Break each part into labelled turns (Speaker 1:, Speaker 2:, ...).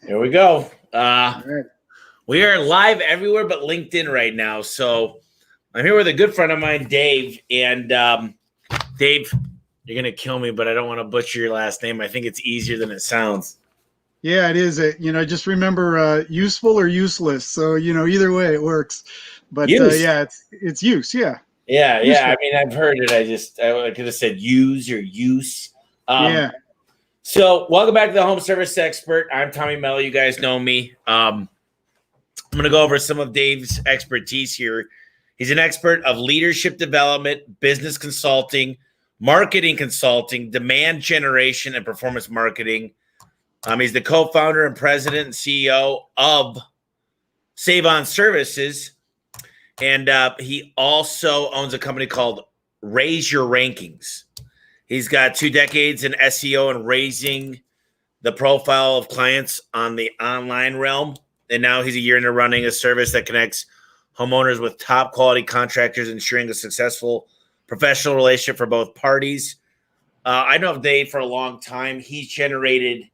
Speaker 1: Here we go.
Speaker 2: All right.
Speaker 1: We are live everywhere but LinkedIn right now. So I'm here with a good friend of mine, Dave. And Dave, you're going to kill me, but I don't want to butcher your last name. I think it's easier than it sounds.
Speaker 2: Yeah, it is. Just remember useful or useless. So, either way it works. But yeah, it's use. Yeah.
Speaker 1: Yeah.
Speaker 2: Useful.
Speaker 1: I mean, I've heard it. I could have said use or use.
Speaker 2: Yeah.
Speaker 1: So welcome back to the Home Service Expert. I'm Tommy Mello. You guys know me. I'm going to go over some of Dave's expertise here. He's an expert of leadership development, business consulting, marketing consulting, demand generation, and performance marketing. He's the co-founder and president and CEO of SavonServices. And he also owns a company called RaiseYourRankings. He's got 2 decades in SEO and raising the profile of clients on the online realm. And now he's a year into running a service that connects homeowners with top quality contractors, ensuring a successful professional relationship for both parties. I know Dave for a long time. He's generated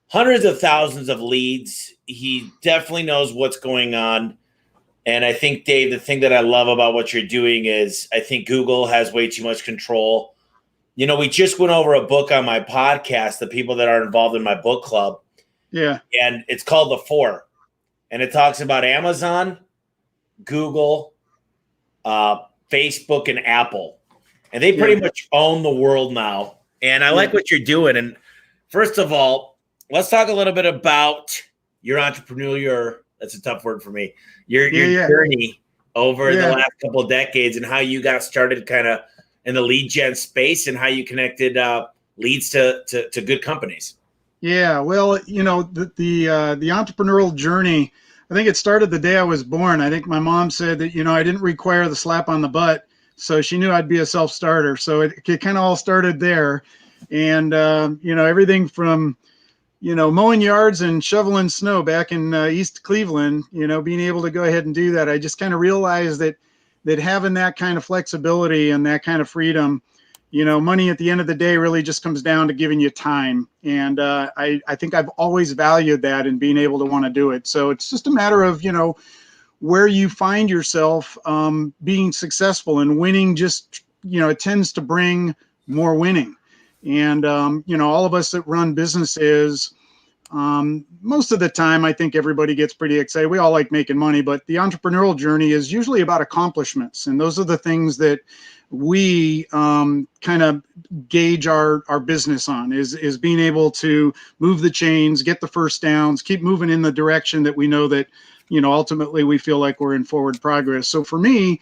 Speaker 1: hundreds of thousands of leads. He definitely knows what's going on. And I think, Dave, the thing that I love about what you're doing is I think Google has way too much control. We just went over a book on my podcast, the people that are involved in my book club.
Speaker 2: Yeah.
Speaker 1: And it's called The Four. And it talks about Amazon, Google, Facebook, and Apple. And they pretty much own the world now. And I like what you're doing. And first of all, let's talk a little bit about your entrepreneurial, that's a tough word for me, your journey over the last couple of decades and how you got started kind of in the lead gen space and how you connected leads to good companies.
Speaker 2: Yeah. Well, the entrepreneurial journey, I think it started the day I was born. I think my mom said that, I didn't require the slap on the butt. So she knew I'd be a self-starter. So it kind of all started there. And, everything from, mowing yards and shoveling snow back in East Cleveland, being able to go ahead and do that. I just kind of realized that having that kind of flexibility and that kind of freedom, money at the end of the day really just comes down to giving you time. And I think I've always valued that and being able to want to do it. So it's just a matter of, where you find yourself being successful and winning just, it tends to bring more winning. And, all of us that run businesses, most of the time, I think everybody gets pretty excited. We all like making money, but the entrepreneurial journey is usually about accomplishments. And those are the things that we kind of gauge our business on is being able to move the chains, get the first downs, keep moving in the direction that we know that, ultimately we feel like we're in forward progress. So for me,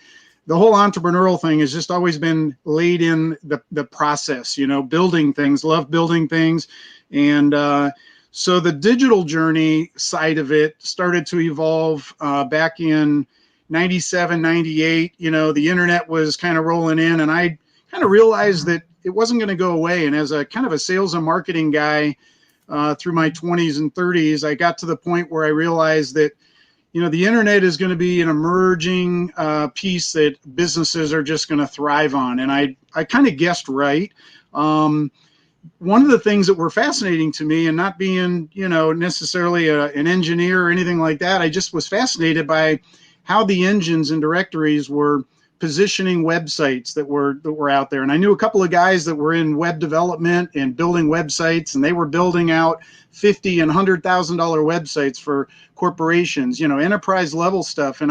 Speaker 2: the whole entrepreneurial thing has just always been laid in the process, building things, love building things. And so the digital journey side of it started to evolve back in 97, 98. The internet was kind of rolling in, and I kind of realized that it wasn't going to go away. And as a kind of a sales and marketing guy through my 20s and 30s, I got to the point where I realized that the internet is going to be an emerging piece that businesses are just going to thrive on. And I kind of guessed right. One of the things that were fascinating to me, and not being, necessarily an engineer or anything like that, I just was fascinated by how the engines and directories were positioning websites that were out there. And I knew a couple of guys that were in web development and building websites, and they were building out $50,000 and $100,000 websites for corporations, enterprise level stuff. And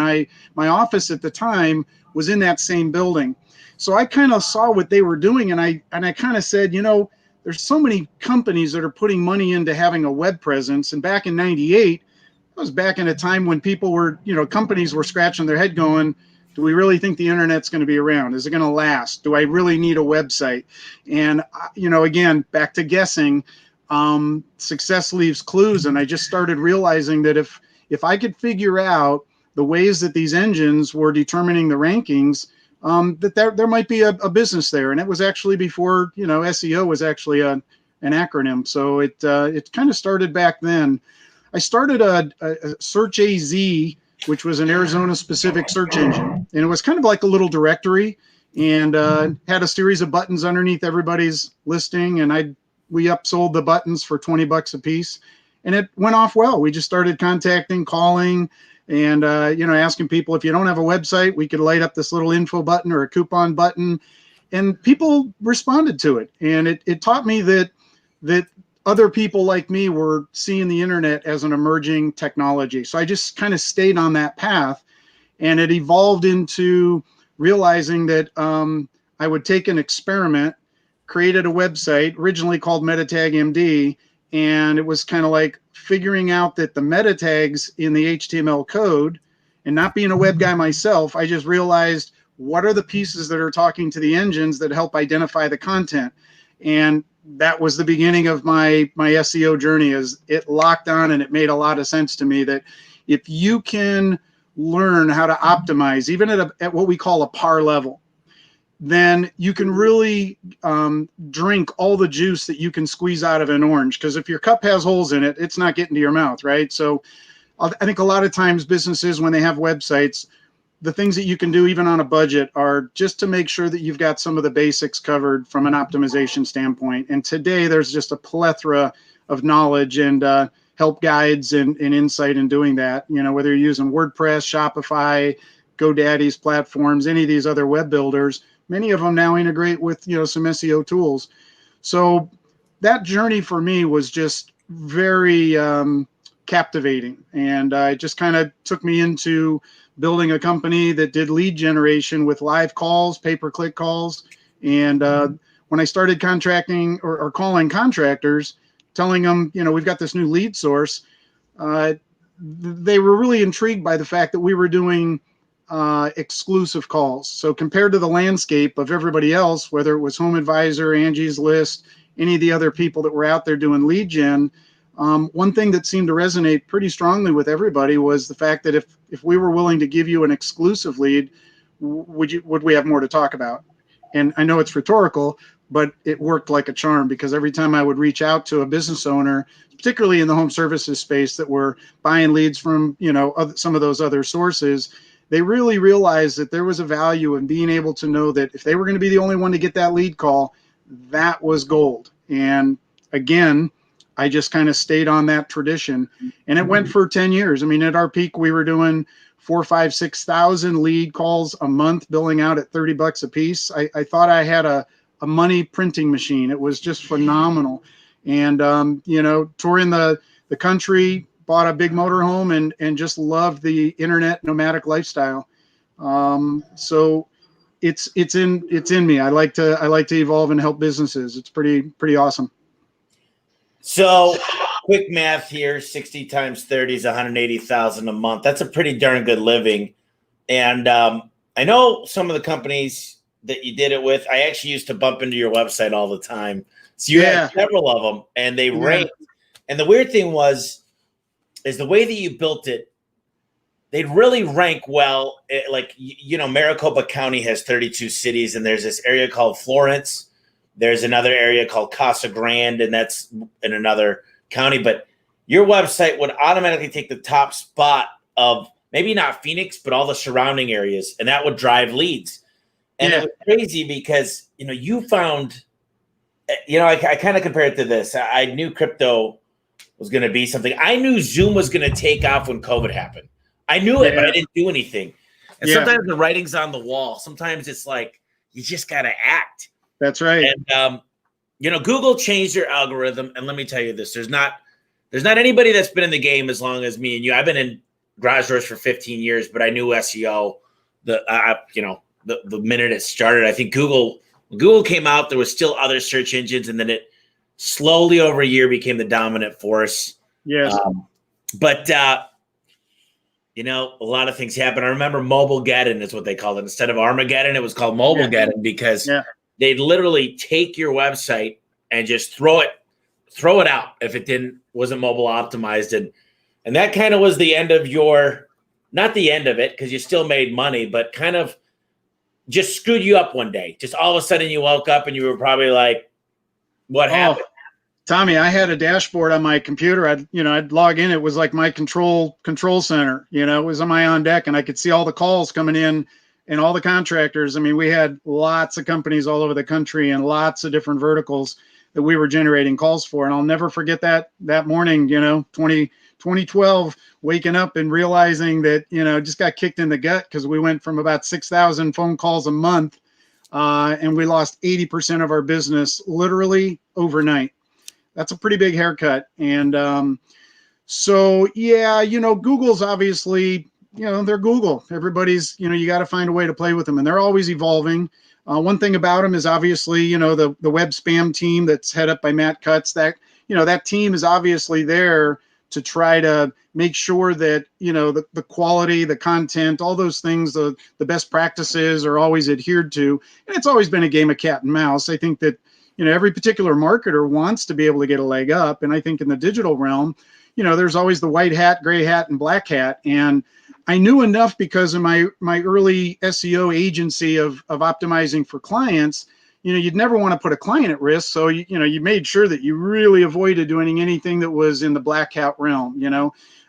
Speaker 2: my office at the time was in that same building. So I kind of saw what they were doing, and I kind of said, there's so many companies that are putting money into having a web presence. And back in 98, it was back in a time when people were, companies were scratching their head going, do we really think the internet's going to be around? Is it going to last? Do I really need a website? And, again, back to guessing, success leaves clues. And I just started realizing that if I could figure out the ways that these engines were determining the rankings, that there might be a business there. And it was actually before, SEO was actually an acronym. So it kind of started back then. I started a Search AZ, which was an Arizona specific search engine. And it was kind of like a little directory, and had a series of buttons underneath everybody's listing. And we upsold the buttons for $20 a piece. and it went off well. We just started contacting, calling, and asking people, if you don't have a website, we could light up this little info button or a coupon button, and people responded to it. And it taught me that other people like me were seeing the internet as an emerging technology. So I just kind of stayed on that path, and it evolved into realizing that I would take an experiment, created a website originally called MetaTag MD, and it was kind of like figuring out that the meta tags in the HTML code, and not being a web guy myself, I just realized, what are the pieces that are talking to the engines that help identify the content? And that was the beginning of my SEO journey. Is it locked on, and it made a lot of sense to me that if you can learn how to optimize, even at what we call a par level, then you can really drink all the juice that you can squeeze out of an orange. Because if your cup has holes in it, it's not getting to your mouth, right? So I think a lot of times businesses, when they have websites, the things that you can do even on a budget are just to make sure that you've got some of the basics covered from an optimization standpoint. And today there's just a plethora of knowledge and help guides and insight in doing that. Whether you're using WordPress, Shopify, GoDaddy's platforms, any of these other web builders, many of them now integrate with, some SEO tools. So that journey for me was just very captivating. And it just kind of took me into building a company that did lead generation with live calls, pay-per-click calls. And when I started contracting or calling contractors, telling them, we've got this new lead source, they were really intrigued by the fact that we were doing exclusive calls. So compared to the landscape of everybody else, whether it was Home Advisor, Angie's List, any of the other people that were out there doing lead gen, one thing that seemed to resonate pretty strongly with everybody was the fact that if we were willing to give you an exclusive lead, would we have more to talk about? And I know it's rhetorical, but it worked like a charm, because every time I would reach out to a business owner, particularly in the home services space that were buying leads from, some of those other sources, they really realized that there was a value in being able to know that if they were going to be the only one to get that lead call, that was gold. And again, I just kind of stayed on that tradition, and it went for 10 years. I mean, at our peak, we were doing 4,000, 5,000, 6,000 lead calls a month, billing out at $30 a piece. I thought I had a money printing machine. It was just phenomenal. And, touring the country, bought a big motorhome, and just loved the internet nomadic lifestyle. So it's in me. I like to evolve and help businesses. It's pretty awesome.
Speaker 1: So quick math here, 60 times 30 is 180,000 a month. That's a pretty darn good living. And I know some of the companies that you did it with, I actually used to bump into your website all the time. So you had several of them, and they ranked. And the weird thing is the way that you built it, they'd really rank well. Maricopa County has 32 cities, and there's this area called Florence. There's another area called Casa Grande, and that's in another county. But your website would automatically take the top spot of maybe not Phoenix, but all the surrounding areas, and that would drive leads. And it was crazy because, you found, I kind of compare it to this. I knew crypto was going to be something. I knew Zoom was going to take off when COVID happened. I knew it, but I didn't do anything. And sometimes the writing's on the wall. Sometimes it's like, you just got to act.
Speaker 2: That's right.
Speaker 1: And, Google changed their algorithm. And let me tell you this, there's not anybody that's been in the game as long as me and you. I've been in garage doors for 15 years, but I knew SEO the minute it started. I think when Google came out, there was still other search engines, and then it slowly over a year became the dominant force.
Speaker 2: Yes.
Speaker 1: But a lot of things happen. I remember Mobilegeddon is what they called it. Instead of Armageddon, it was called Mobilegeddon because they'd literally take your website and just throw it out if it wasn't mobile optimized. And that kind of was the end of not the end of it, because you still made money, but kind of just screwed you up one day. Just all of a sudden you woke up and you were probably like, what happened?
Speaker 2: Tommy, I had a dashboard on my computer. I'd log in. It was like my control center. It was on my on deck, and I could see all the calls coming in and all the contractors. I mean, we had lots of companies all over the country and lots of different verticals that we were generating calls for. And I'll never forget that morning, 2012, waking up and realizing that, just got kicked in the gut because we went from about 6,000 phone calls a month and we lost 80% of our business literally overnight. That's a pretty big haircut. And so, yeah, Google's obviously, they're Google. Everybody's, you got to find a way to play with them, and they're always evolving. One thing about them is obviously, the web spam team that's head up by Matt Cutts, that team is obviously there to try to make sure that, the quality, the content, all those things, the best practices are always adhered to. And it's always been a game of cat and mouse. I think that, every particular marketer wants to be able to get a leg up. And I think in the digital realm, there's always the white hat, gray hat, and black hat. And I knew enough because of my early SEO agency of optimizing for clients. You'd never want to put a client at risk. So, you made sure that you really avoided doing anything that was in the black hat realm,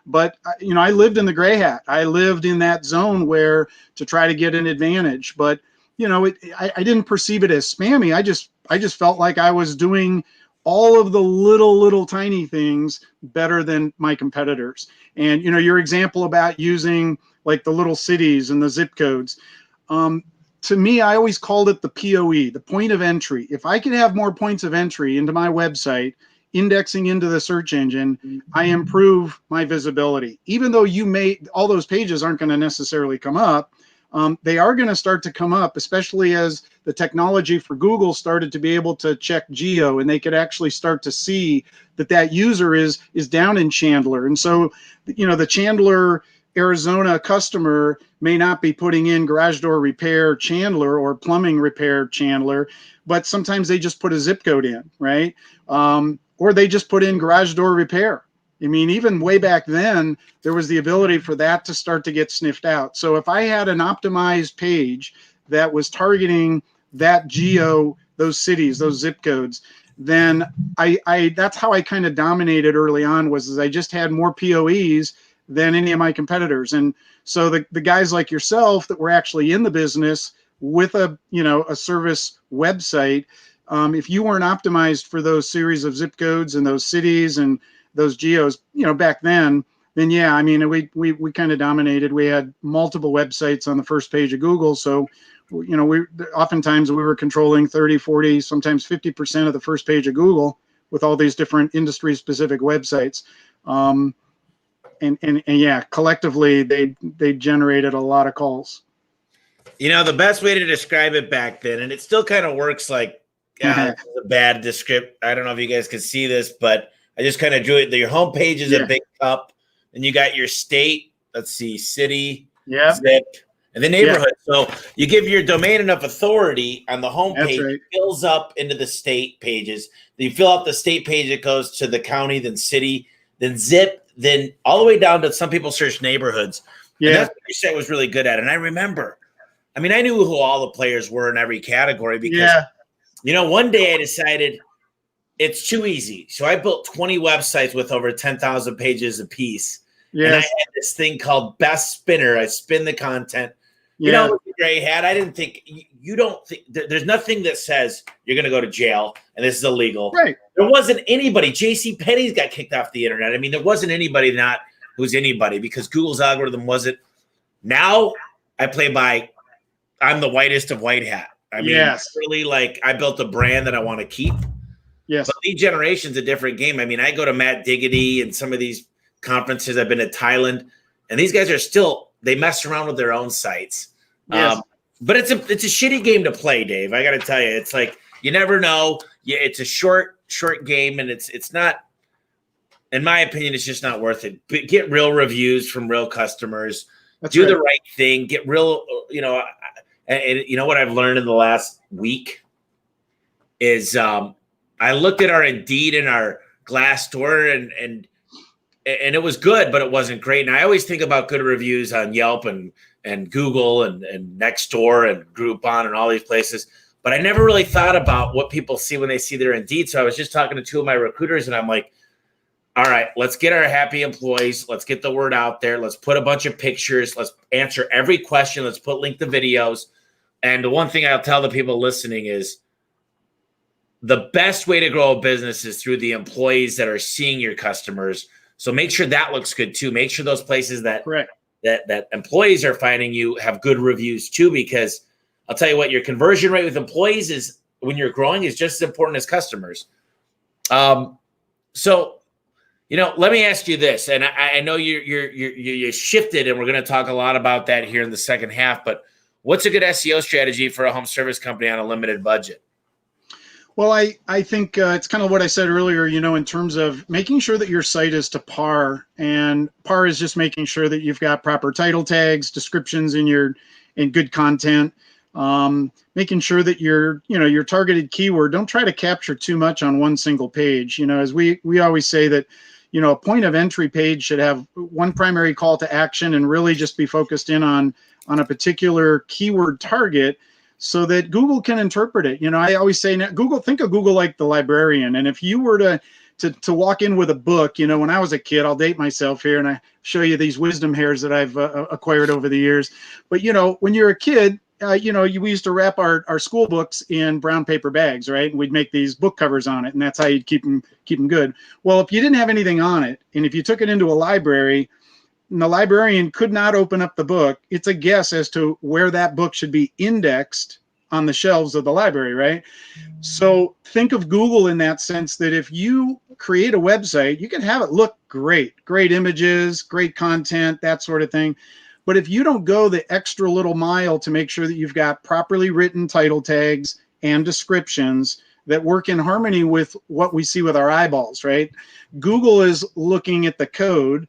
Speaker 2: But, I lived in the gray hat. I lived in that zone where to try to get an advantage. But, I didn't perceive it as spammy. I just felt like I was doing all of the little tiny things better than my competitors. And, your example about using like the little cities and the zip codes, to me, I always called it the POE, the point of entry. If I could have more points of entry into my website, indexing into the search engine, I improve my visibility. Even though all those pages aren't going to necessarily come up, they are going to start to come up, especially as the technology for Google started to be able to check geo, and they could actually start to see that user is down in Chandler. And so, the Chandler, Arizona customer may not be putting in garage door repair Chandler or plumbing repair Chandler, but sometimes they just put a zip code in, right? Or they just put in garage door repair. I mean, even way back then, there was the ability for that to start to get sniffed out. So if I had an optimized page that was targeting that geo, those cities, those zip codes, then that's how I kind of dominated early on, was I just had more POEs than any of my competitors. And so the guys like yourself that were actually in the business with a service website, if you weren't optimized for those series of zip codes and those cities and those geos, back then yeah, I mean, we kind of dominated. We had multiple websites on the first page of Google. So, oftentimes we were controlling 30, 40, sometimes 50% of the first page of Google with all these different industry specific websites. And yeah, collectively they generated a lot of calls.
Speaker 1: The best way to describe it back then, and it still kind of works like, it's a bad description. I don't know if you guys can see this, but I just kind of drew it. Your homepage is a big cup, and you got your state. Let's see, city, zip, and the neighborhood. So you give your domain enough authority on the homepage, right. It fills up into the state pages. Then you fill out the state page. It goes to the county, then city, then zip, then all the way down to some people search neighborhoods. Yeah, and that's what your site was really good at. And I remember, I knew who all the players were in every category because, one day I decided it's too easy. So I built 20 websites with over 10,000 pages a piece. Yes. And I had this thing called Best Spinner. I spin the content. With the gray hat, I didn't think there's nothing that says you're going to go to jail and this is illegal. Right. There wasn't anybody. J.C. Penney's got kicked off the internet. There wasn't anybody who's anybody because Google's algorithm wasn't. Now I play by, I'm the whitest of white hat. Really, I built a brand that I want to keep. Yes. But lead generation's a different game. I go to Matt Diggity and some of these conferences. I've been to Thailand, and these guys are still, they mess around with their own sites. Yes. But it's a shitty game to play, Dave. I got to tell you, it's like, you never know. Yeah, it's a short game, and it's not, in my opinion, it's just not worth it. But get real reviews from real customers. Do the right thing. Get real, and what I've learned in the last week is I looked at our Indeed and our Glassdoor and it was good, but it wasn't great. And I always think about good reviews on Yelp and Google and Nextdoor and Groupon and all these places. But I never really thought about what people see when they see their Indeed. So I was just talking to two of my recruiters, and I'm like, all right, let's get our happy employees. Let's get the word out there. Let's put a bunch of pictures. Let's answer every question. Let's link the videos. And the one thing I'll tell the people listening is, the best way to grow a business is through the employees that are seeing your customers. So make sure that looks good too. Make sure those places that
Speaker 2: Correct.
Speaker 1: that employees are finding you have good reviews too, because I'll tell you what, your conversion rate with employees is, when you're growing, is just as important as customers. So, let me ask you this, and I know you shifted, and we're going to talk a lot about that here in the second half. But what's a good SEO strategy for a home service company on a limited budget?
Speaker 2: Well, I think it's kind of what I said earlier, in terms of making sure that your site is to par, and par is just making sure that you've got proper title tags, descriptions in good content, making sure that your targeted keyword, don't try to capture too much on one single page. As we always say that, a point of entry page should have one primary call to action and really just be focused in on a particular keyword target, so that Google can interpret it. I always say, think of Google like the librarian. And if you were to walk in with a book, when I was a kid, I'll date myself here and I show you these wisdom hairs that I've acquired over the years. But, when you're a kid, we used to wrap our school books in brown paper bags, right? And we'd make these book covers on it, and that's how you'd keep them good. Well, if you didn't have anything on it, and if you took it into a library, and the librarian could not open up the book, it's a guess as to where that book should be indexed on the shelves of the library, right? So think of Google in that sense, that if you create a website, you can have it look great images, great content, that sort of thing. But if you don't go the extra little mile to make sure that you've got properly written title tags and descriptions that work in harmony with what we see with our eyeballs, right? Google is looking at the code,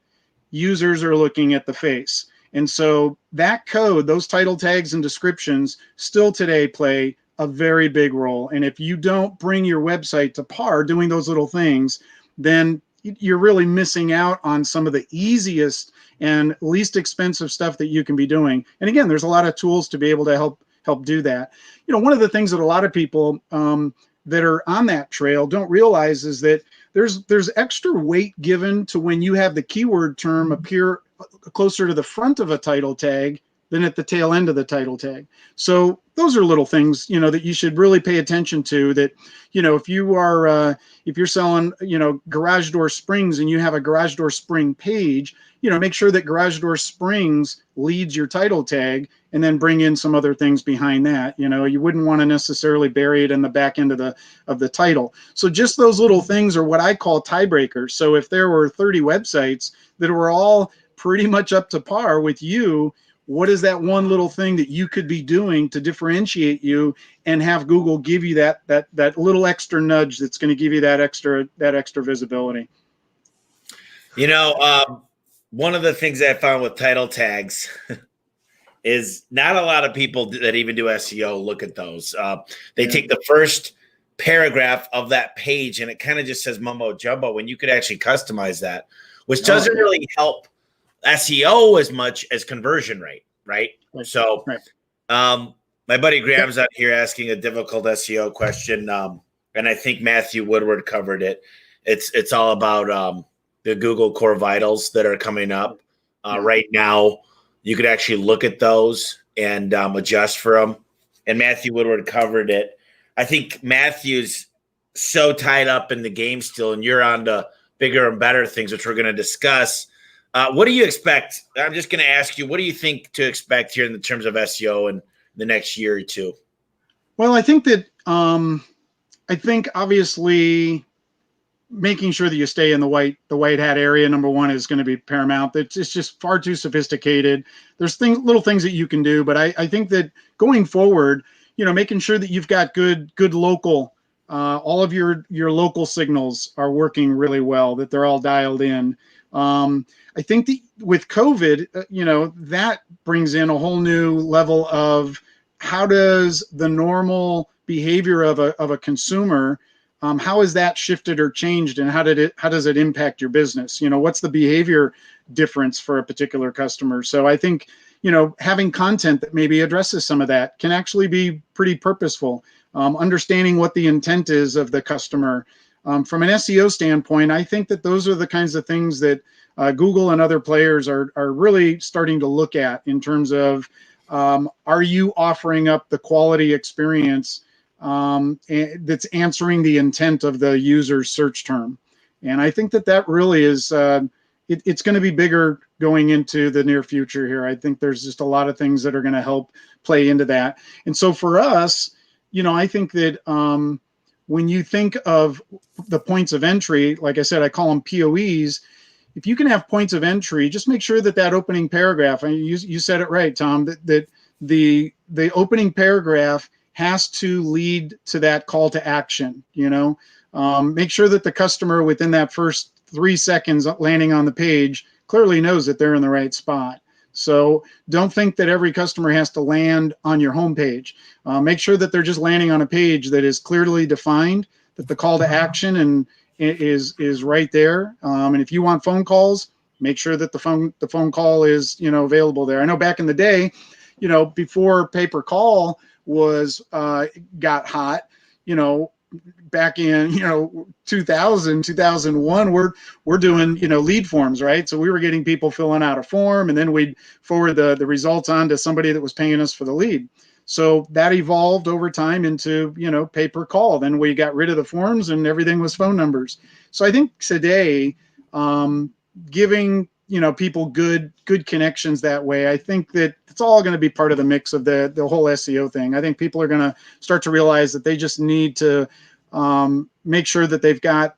Speaker 2: users are looking at the face. And so that code, those title tags and descriptions, still today play a very big role. And if you don't bring your website to par doing those little things, then you're really missing out on some of the easiest and least expensive stuff that you can be doing. And again, there's a lot of tools to be able to help do that. One of the things that a lot of people that are on that trail don't realize is that there's extra weight given to when you have the keyword term appear closer to the front of a title tag than at the tail end of the title tag. So those are little things, that you should really pay attention to, that, if you're selling, garage door springs and you have a garage door spring page, make sure that garage door springs leads your title tag, and then bring in some other things behind that. You wouldn't want to necessarily bury it in the back end of the title. So just those little things are what I call tiebreakers. So if there were 30 websites that were all pretty much up to par with you, what is that one little thing that you could be doing to differentiate you and have Google give you that little extra nudge that's going to give you that extra visibility?
Speaker 1: One of the things I found with title tags is not a lot of people that even do SEO look at those. They take the first paragraph of that page and it kind of just says mumbo jumbo, when you could actually customize that, which doesn't really help SEO as much as conversion rate, right? So my buddy Graham's out here asking a difficult SEO question, and I think Matthew Woodward covered it. It's all about the Google Core Vitals that are coming up right now. You could actually look at those and adjust for them, and Matthew Woodward covered it. I think Matthew's so tied up in the game still, and you're on to bigger and better things, which we're going to discuss. What do you expect? I'm just going to ask you, what do you think to expect here in terms of SEO in the next year or two?
Speaker 2: Well, I think that obviously making sure that you stay in the white hat area, number one, is going to be paramount. It's just far too sophisticated. There's little things that you can do, but I think that going forward, making sure that you've got good local, all of your local signals are working really well, that they're all dialed in. I think that with COVID, that brings in a whole new level of how does the normal behavior of a consumer, how has that shifted or changed, and how does it impact your business? What's the behavior difference for a particular customer? So I think, having content that maybe addresses some of that can actually be pretty purposeful. Understanding what the intent is of the customer. From an SEO standpoint, I think that those are the kinds of things that Google and other players are really starting to look at in terms of, are you offering up the quality experience that's answering the intent of the user's search term. And I think that really is, it's going to be bigger going into the near future here. I think there's just a lot of things that are going to help play into that. And so for us, I think that when you think of the points of entry, like I said, I call them POEs. If you can have points of entry, just make sure that opening paragraph, and you said it right, Tom, that the opening paragraph has to lead to that call to action. Make sure that the customer within that first 3 seconds landing on the page clearly knows that they're in the right spot. So don't think that every customer has to land on your homepage. Make sure that they're just landing on a page that is clearly defined, that the call to action is right there. And if you want phone calls, make sure that the phone call is available there. I know back in the day, before pay per call was got hot, back in 2000, 2001, we're doing lead forms, right? So we were getting people filling out a form, and then we'd forward the results on to somebody that was paying us for the lead. So that evolved over time into pay per call. Then we got rid of the forms and everything was phone numbers. So I think today, giving people good connections that way, I think that it's all going to be part of the mix of the whole SEO thing. I think people are going to start to realize that they just need to make sure that they've got,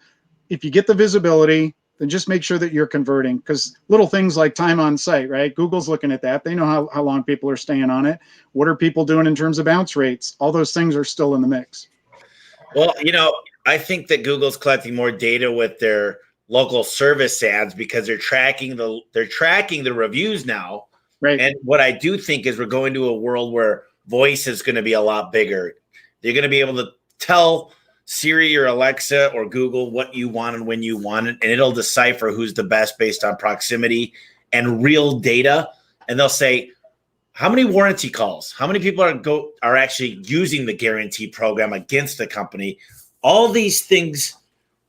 Speaker 2: if you get the visibility, then just make sure that you're converting, because little things like time on site, right? Google's looking at that. They know how long people are staying on it. What are people doing in terms of bounce rates? All those things are still in the mix.
Speaker 1: Well, I think that Google's collecting more data with their local service ads because they're tracking the reviews now.
Speaker 2: Right.
Speaker 1: And what I do think is we're going to a world where voice is going to be a lot bigger. You're going to be able to tell Siri or Alexa or Google what you want and when you want it, and it'll decipher who's the best based on proximity and real data. And they'll say, how many warranty calls? How many people are actually using the guarantee program against the company? All these things,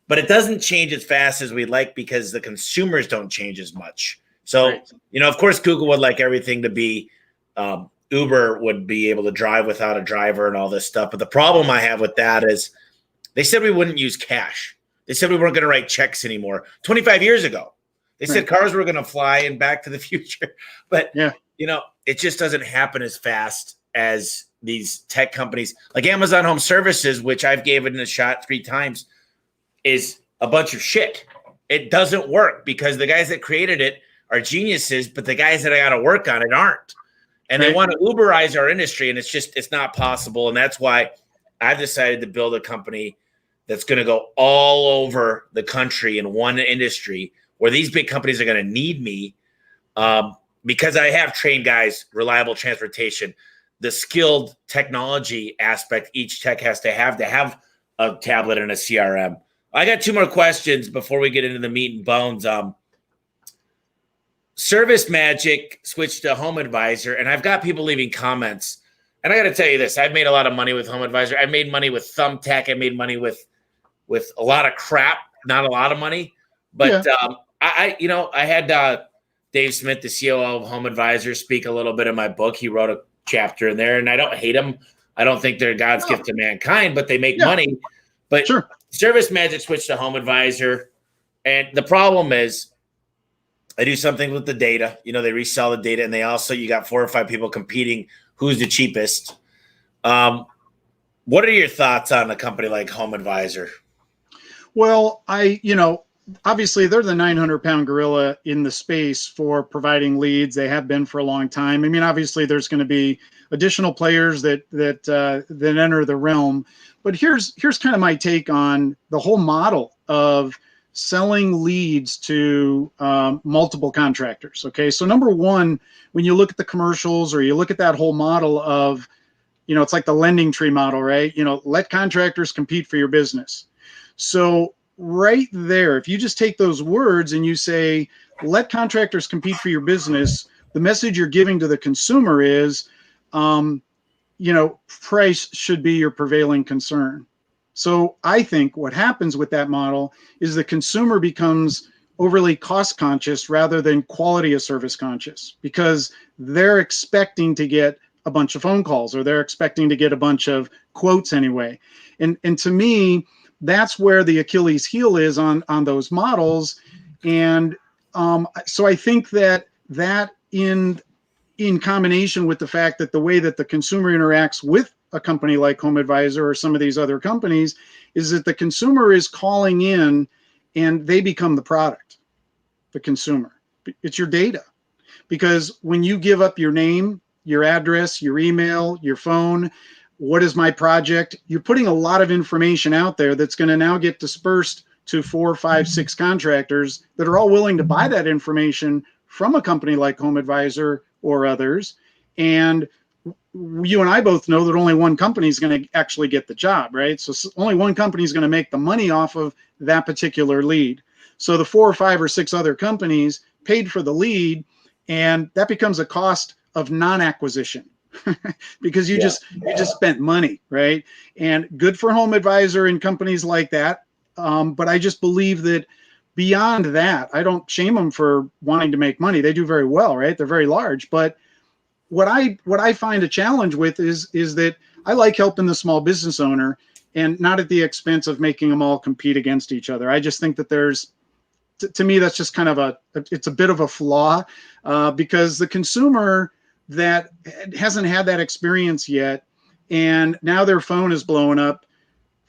Speaker 1: but it doesn't change as fast as we'd like because the consumers don't change as much. So,
Speaker 2: right.
Speaker 1: Of course, Google would like everything to be Uber would be able to drive without a driver and all this stuff. But the problem I have with that is they said we wouldn't use cash. They said we weren't going to write checks anymore 25 years ago. They said cars were going to fly in Back to the Future. But, it just doesn't happen as fast as these tech companies like Amazon Home Services, which I've given a shot 3 times, is a bunch of shit. It doesn't work because the guys that created it are geniuses, but the guys that I got to work on it aren't. And they want to Uberize our industry, and it's not possible. And that's why I've decided to build a company that's going to go all over the country in one industry where these big companies are going to need me because I have trained guys, reliable transportation, the skilled technology aspect each tech has to have a tablet and a CRM. I got 2 more questions before we get into the meat and bones. Service Magic switched to Home Advisor, and I've got people leaving comments. And I got to tell you this, I've made a lot of money with Home Advisor. I made money with Thumbtack. I made money with a lot of crap, not a lot of money. But I had Dave Smith, the COO of Home Advisor, speak a little bit in my book. He wrote a chapter in there, and I don't hate him. I don't think they're God's gift to mankind, but they make money. But Service Magic switched to Home Advisor. And the problem is, I do something with the data. They resell the data, and you got 4 or 5 people competing who's the cheapest. What are your thoughts on a company like Home Advisor?
Speaker 2: Well, obviously they're the 900-pound gorilla in the space for providing leads. They have been for a long time. I mean, obviously there's going to be additional players that enter the realm. But here's kind of my take on the whole model of selling leads to multiple contractors. Okay, so number one, when you look at the commercials or you look at that whole model of, it's like the lending tree model, right? Let contractors compete for your business. So right there, if you just take those words and you say, let contractors compete for your business, the message you're giving to the consumer is, price should be your prevailing concern. So I think what happens with that model is the consumer becomes overly cost conscious rather than quality of service conscious, because they're expecting to get a bunch of phone calls, or they're expecting to get a bunch of quotes anyway. And to me, that's where the Achilles heel is on those models. And so I think that in combination with the fact that the way that the consumer interacts with a company like HomeAdvisor or some of these other companies is that the consumer is calling in and they become the product, the consumer. It's your data. Because when you give up your name, your address, your email, your phone, what is my project, you're putting a lot of information out there that's going to now get dispersed to 4, 5, 6 contractors that are all willing to buy that information from a company like HomeAdvisor or others. And you and I both know that only one company is going to actually get the job, right? So only one company is going to make the money off of that particular lead. So the 4 or 5 or 6 other companies paid for the lead, and that becomes a cost of non-acquisition because you just spent money, right? And good for HomeAdvisor and companies like that. But I just believe that beyond that, I don't shame them for wanting to make money. They do very well, right? They're very large. But what I find a challenge with is that I like helping the small business owner, and not at the expense of making them all compete against each other. I just think that there's, to me, that's just kind of it's a bit of a flaw, because the consumer that hasn't had that experience yet, and now their phone is blowing up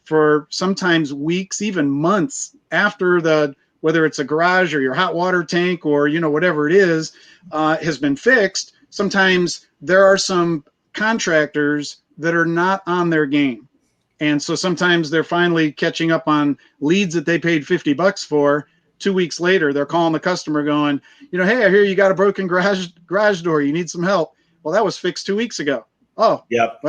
Speaker 2: for sometimes weeks, even months after whether it's a garage or your hot water tank or, whatever it is, has been fixed. Sometimes there are some contractors that are not on their game. And so sometimes they're finally catching up on leads that they paid $50 for. 2 weeks later, they're calling the customer going, hey, I hear you got a broken garage door. You need some help. Well, that was fixed 2 weeks ago. Oh,
Speaker 1: yep.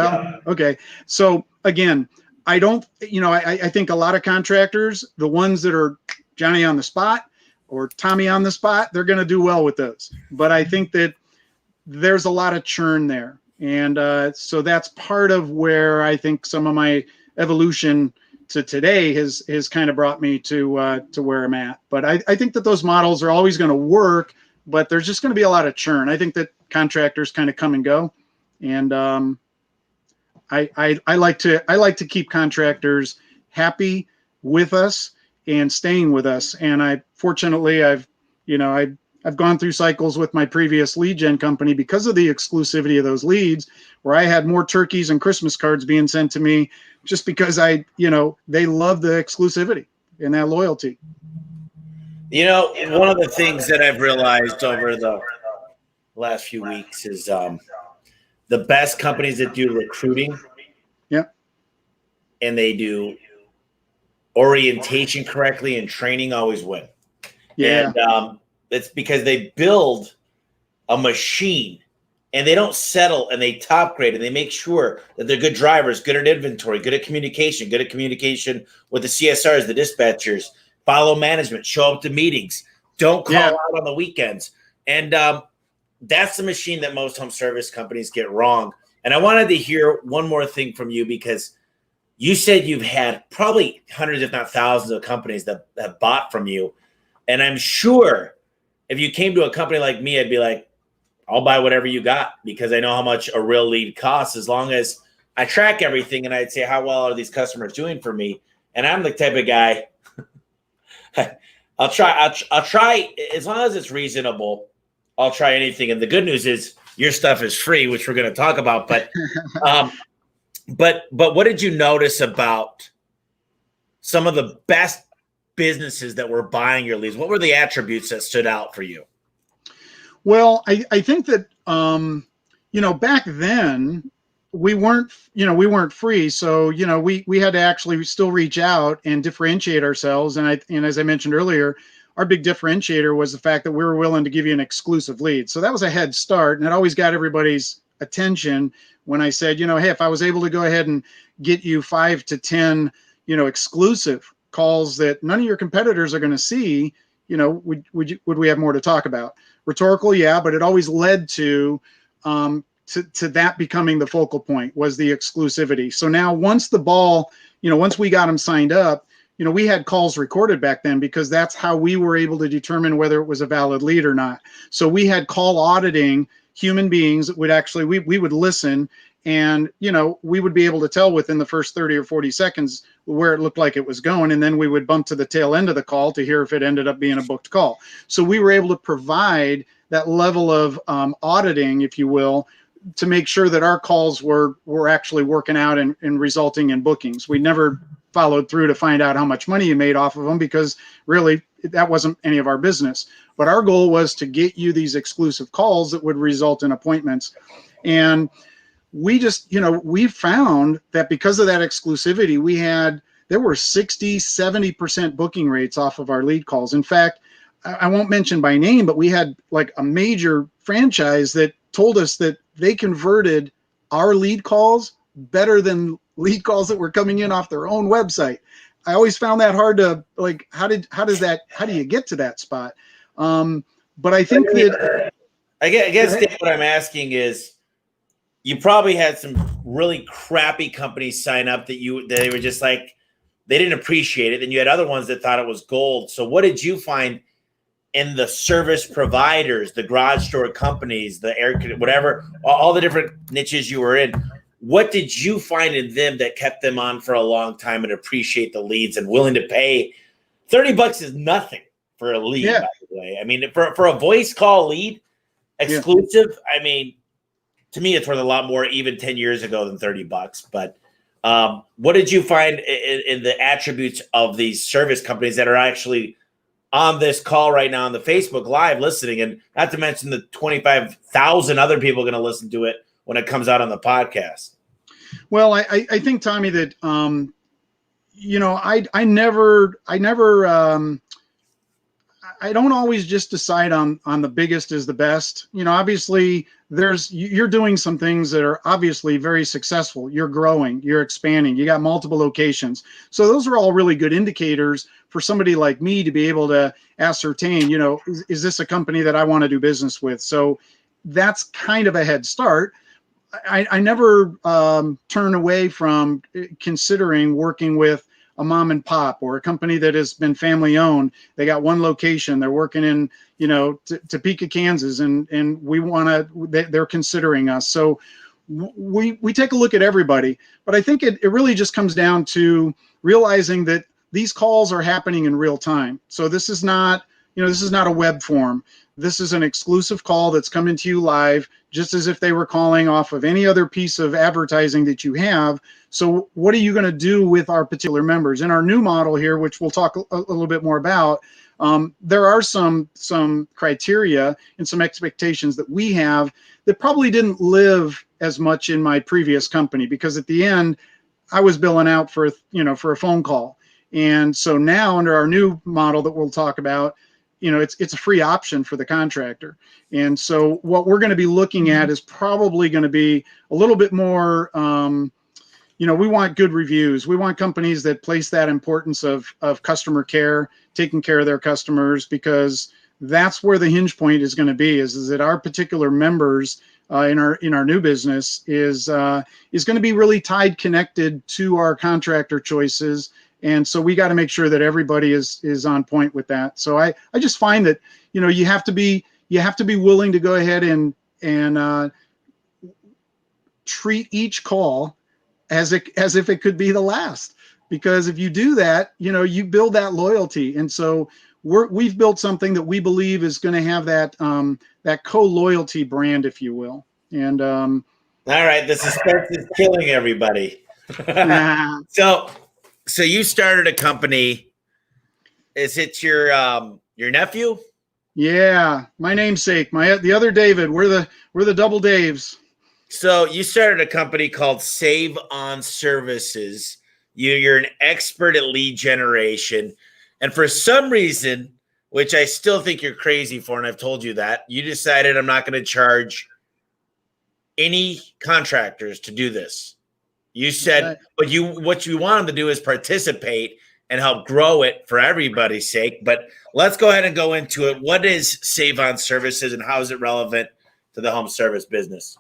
Speaker 2: Okay. So again, I don't, I think a lot of contractors, the ones that are Johnny on the spot or Tommy on the spot, they're going to do well with those. But I think that there's a lot of churn there. And so that's part of where I think some of my evolution to today has kind of brought me to where I'm at. But I think that those models are always going to work, but there's just going to be a lot of churn. I think that contractors kind of come and go. And I like to keep contractors happy with us and staying with us. And fortunately I've gone through cycles with my previous lead gen company because of the exclusivity of those leads, where I had more turkeys and Christmas cards being sent to me just because they love the exclusivity and that loyalty.
Speaker 1: One of the things that I've realized over the last few weeks is the best companies that do recruiting, and they do orientation correctly and training always win.
Speaker 2: Yeah.
Speaker 1: And it's because they build a machine and they don't settle, and they top grade, and they make sure that they're good drivers, good at inventory, good at communication with the CSRs, the dispatchers, follow management, show up to meetings, don't call out on the weekends. And that's the machine that most home service companies get wrong. And I wanted to hear one more thing from you, because you said you've had probably hundreds, if not thousands, of companies that have bought from you. And I'm sure if you came to a company like me, I'd be like, I'll buy whatever you got, because I know how much a real lead costs, as long as I track everything and I'd say, how well are these customers doing for me? And I'm the type of guy, I'll try as long as it's reasonable. I'll try anything. And the good news is your stuff is free, which we're going to talk about. But But what did you notice about some of the best businesses that were buying your leads? What were the attributes that stood out for you?
Speaker 2: Well, I think that back then we weren't free, so we had to actually still reach out and differentiate ourselves. And as I mentioned earlier, our big differentiator was the fact that we were willing to give you an exclusive lead. So that was a head start, and it always got everybody's attention when I said, hey, if I was able to go ahead and get you 5 to 10, exclusive calls that none of your competitors are going to see, would we have more to talk about? Rhetorical, yeah, but it always led to that becoming the focal point, was the exclusivity. So now once we got them signed up, we had calls recorded back then, because that's how we were able to determine whether it was a valid lead or not. So we had call auditing human beings that would actually, we would listen, and, we would be able to tell within the first 30 or 40 seconds where it looked like it was going. And then we would bump to the tail end of the call to hear if it ended up being a booked call. So we were able to provide that level of auditing, if you will, to make sure that our calls were actually working out and resulting in bookings. We never followed through to find out how much money you made off of them, because really that wasn't any of our business. But our goal was to get you these exclusive calls that would result in appointments. And we just, we found that because of that exclusivity, there were 60, 70% booking rates off of our lead calls. In fact, I won't mention by name, but we had like a major franchise that told us that they converted our lead calls better than lead calls that were coming in off their own website. I always found that hard to, like, how do you get to that spot? But I think that,
Speaker 1: I guess Dave, what I'm asking is, you probably had some really crappy companies sign up that they were just like, they didn't appreciate it. And you had other ones that thought it was gold. So what did you find in the service providers, the garage door companies, the air, whatever, all the different niches you were in? What did you find in them that kept them on for a long time and appreciate the leads and willing to pay? $30 is nothing for a lead, by the way. I mean, for a voice call lead exclusive, I mean, to me, it's worth a lot more even 10 years ago than $30. But what did you find in the attributes of these service companies that are actually on this call right now on the Facebook Live listening? And not to mention the 25,000 other people going to listen to it when it comes out on the podcast.
Speaker 2: Well, I think, Tommy, that, I don't always just decide on the biggest is the best. Obviously you're doing some things that are obviously very successful. You're growing, you're expanding, you got multiple locations. So those are all really good indicators for somebody like me to be able to ascertain, is this a company that I want to do business with? So that's kind of a head start. I never turn away from considering working with a mom and pop or a company that has been family owned. They got one location. They're working in, Topeka, Kansas, and they're considering us. So we take a look at everybody, but I think it really just comes down to realizing that these calls are happening in real time. So this is not a web form. This is an exclusive call that's coming to you live, just as if they were calling off of any other piece of advertising that you have. So what are you going to do with our particular members? In our new model here, which we'll talk a little bit more about, there are some criteria and some expectations that we have that probably didn't live as much in my previous company, because at the end, I was billing out for a phone call. And so now under our new model that we'll talk about, it's a free option for the contractor. And so what we're going to be looking at is probably going to be a little bit more, we want good reviews. We want companies that place that importance of customer care, taking care of their customers, because that's where the hinge point is going to be, is that our particular members in our new business is going to be really connected to our contractor choices. And so we got to make sure that everybody is on point with that. So I just find that, you have to be willing to go ahead and treat each call as if it could be the last, because if you do that, you build that loyalty. And so we've built something that we believe is going to have that co-loyalty brand, if you will. And
Speaker 1: all right, the suspense is killing everybody. So you started a company. Is it your nephew?
Speaker 2: Yeah, my namesake, the other David. We're the double Daves.
Speaker 1: So you started a company called SavonServices. You're an expert at lead generation, and for some reason, which I still think you're crazy for, and I've told you that, you decided I'm not going to charge any contractors to do this. You said, but what you want them to do is participate and help grow it for everybody's sake. But let's go ahead and go into it. What is SavonServices and how is it relevant to the home service business?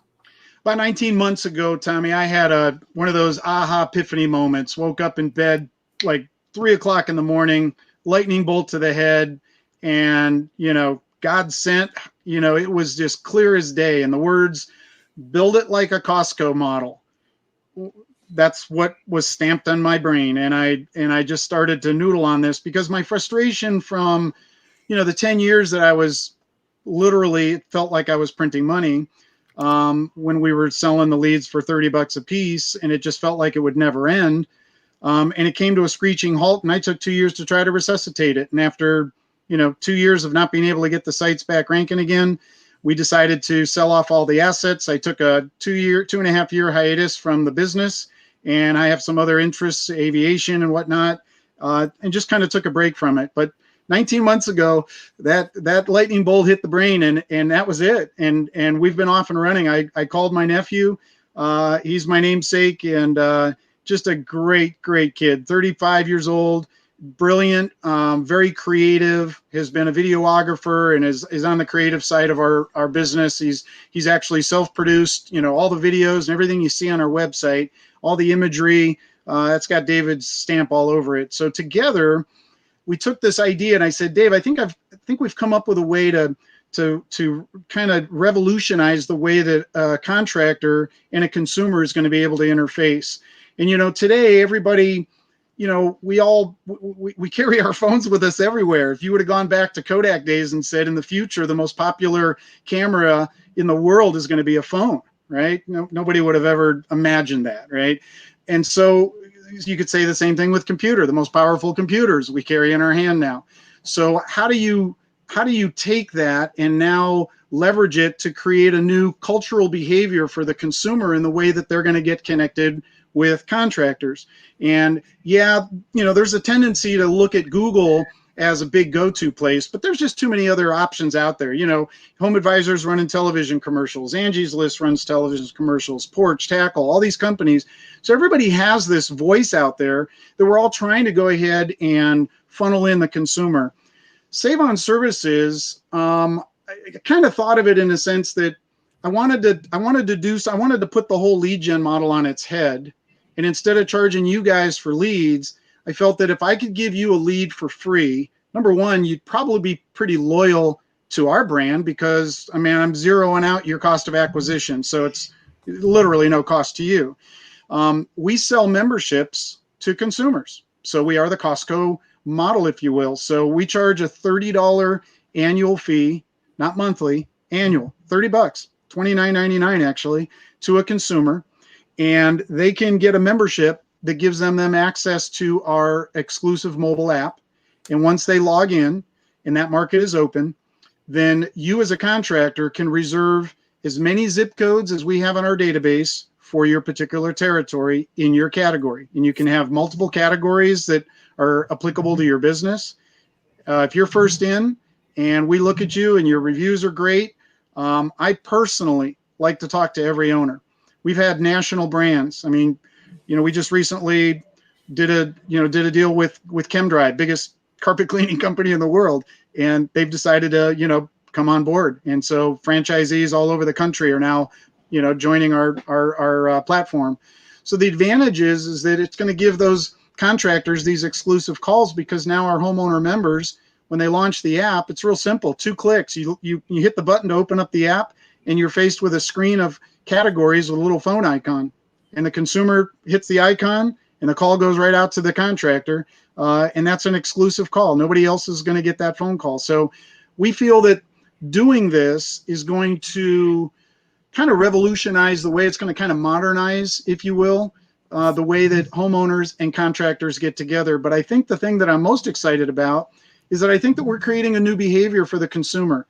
Speaker 2: About 19 months ago, Tommy, I had one of those aha epiphany moments. Woke up in bed like 3 o'clock in the morning, lightning bolt to the head, and God sent it was just clear as day. And the words, build it like a Costco model. That's what was stamped on my brain. And I just started to noodle on this because my frustration from, the 10 years that I was literally, it felt like I was printing money when we were selling the leads for $30 a piece, and it just felt like it would never end. And it came to a screeching halt, and I took 2 years to try to resuscitate it. And after, 2 years of not being able to get the sites back ranking again, we decided to sell off all the assets. I took a 2.5 year hiatus from the business, and I have some other interests, aviation and whatnot, and just kind of took a break from it. But 19 months ago, that lightning bolt hit the brain, and that was it. And we've been off and running. I called my nephew. He's my namesake, and just a great kid, 35 years old, brilliant, very creative, has been a videographer and is on the creative side of our business. He's actually self-produced, all the videos and everything you see on our website, all the imagery, that's got David's stamp all over it. So together we took this idea, and I said, Dave, I think we've come up with a way to kind of revolutionize the way that a contractor and a consumer is going to be able to interface. And, today everybody, we carry our phones with us everywhere. If you would have gone back to Kodak days and said in the future, the most popular camera in the world is going to be a phone, right? Nobody would have ever imagined that, right? And so you could say the same thing with computer, the most powerful computers we carry in our hand now. So how do you take that and now leverage it to create a new cultural behavior for the consumer in the way that they're going to get connected with contractors? And yeah, there's a tendency to look at Google as a big go-to place, but there's just too many other options out there. Home Advisor's running television commercials, Angie's List runs television commercials, Porch, Tackle, all these companies. So everybody has this voice out there that we're all trying to go ahead and funnel in the consumer. SavonServices, I kind of thought of it in a sense that I wanted to put the whole lead gen model on its head. And instead of charging you guys for leads, I felt that if I could give you a lead for free, number one, you'd probably be pretty loyal to our brand because, I'm zeroing out your cost of acquisition. So it's literally no cost to you. We sell memberships to consumers. So we are the Costco model, if you will. So we charge a $30 annual fee, not monthly, annual, $30, $29.99 actually, to a consumer. And they can get a membership that gives them access to our exclusive mobile app. And once they log in and that market is open, then you as a contractor can reserve as many zip codes as we have in our database for your particular territory in your category. And you can have multiple categories that are applicable to your business. If you're first in and we look at you and your reviews are great, I personally like to talk to every owner. We've had national brands. We just recently did a deal with ChemDry, biggest carpet cleaning company in the world, and they've decided to come on board. And so franchisees all over the country are now joining our platform. So the advantage is that it's going to give those contractors these exclusive calls, because now our homeowner members, when they launch the app, it's real simple. 2 clicks. You hit the button to open up the app, and you're faced with a screen of categories with a little phone icon. And the consumer hits the icon, and the call goes right out to the contractor. And that's an exclusive call. Nobody else is going to get that phone call. So we feel that doing this is going to kind of revolutionize the way, it's going to kind of modernize, if you will, the way that homeowners and contractors get together. But I think the thing that I'm most excited about is that I think that we're creating a new behavior for the consumer.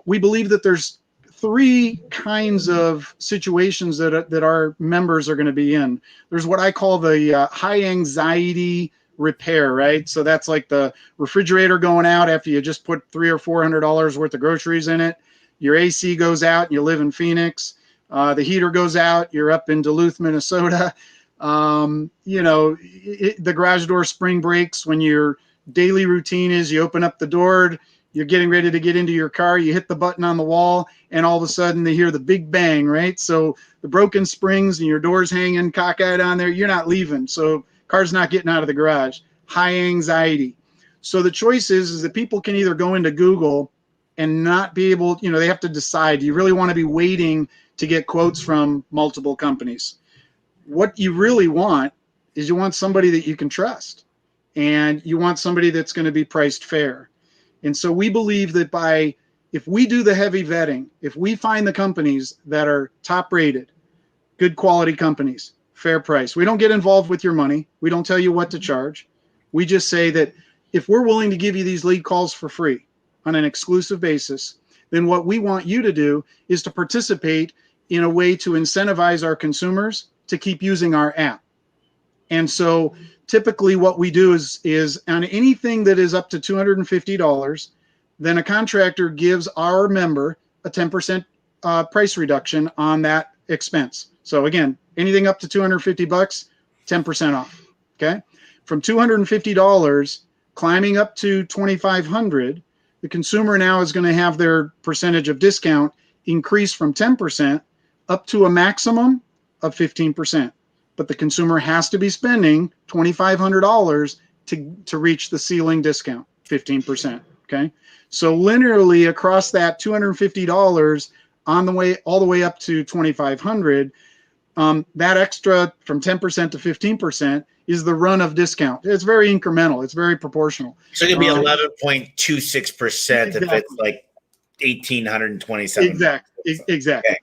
Speaker 2: We believe that there's 3 kinds of situations that our members are going to be in. There's what I call the high anxiety repair, right? So that's like the refrigerator going out after you just put $300 or $400 worth of groceries in it. Your AC goes out and you live in Phoenix. The heater goes out, you're up in Duluth, Minnesota. The garage door spring breaks when your daily routine is you open up the door, you're getting ready to get into your car, you hit the button on the wall, and all of a sudden they hear the big bang, right? So the broken springs and your door's hanging cockeyed on there, you're not leaving. So car's not getting out of the garage. High anxiety. So the choice is that people can either go into Google and not be able, they have to decide, do you really want to be waiting to get quotes from multiple companies? What you really want is you want somebody that you can trust, and you want somebody that's going to be priced fair. And so we believe that if we do the heavy vetting, if we find the companies that are top rated, good quality companies, fair price, we don't get involved with your money. We don't tell you what to charge. We just say that if we're willing to give you these lead calls for free on an exclusive basis, then what we want you to do is to participate in a way to incentivize our consumers to keep using our app. And so typically what we do is on anything that is up to $250, then a contractor gives our member a 10% price reduction on that expense. So again, anything up to $250, 10% off. Okay. From $250 climbing up to $2,500, the consumer now is going to have their percentage of discount increase from 10% up to a maximum of 15%. But the consumer has to be spending $2,500 to reach the ceiling discount, 15%. Okay. So linearly across that $250 all the way up to $2,500, that extra from 10% to 15% is the run of discount. It's very incremental. It's very proportional.
Speaker 1: So it could be 11.26% if it's like 1,827.
Speaker 2: Exactly.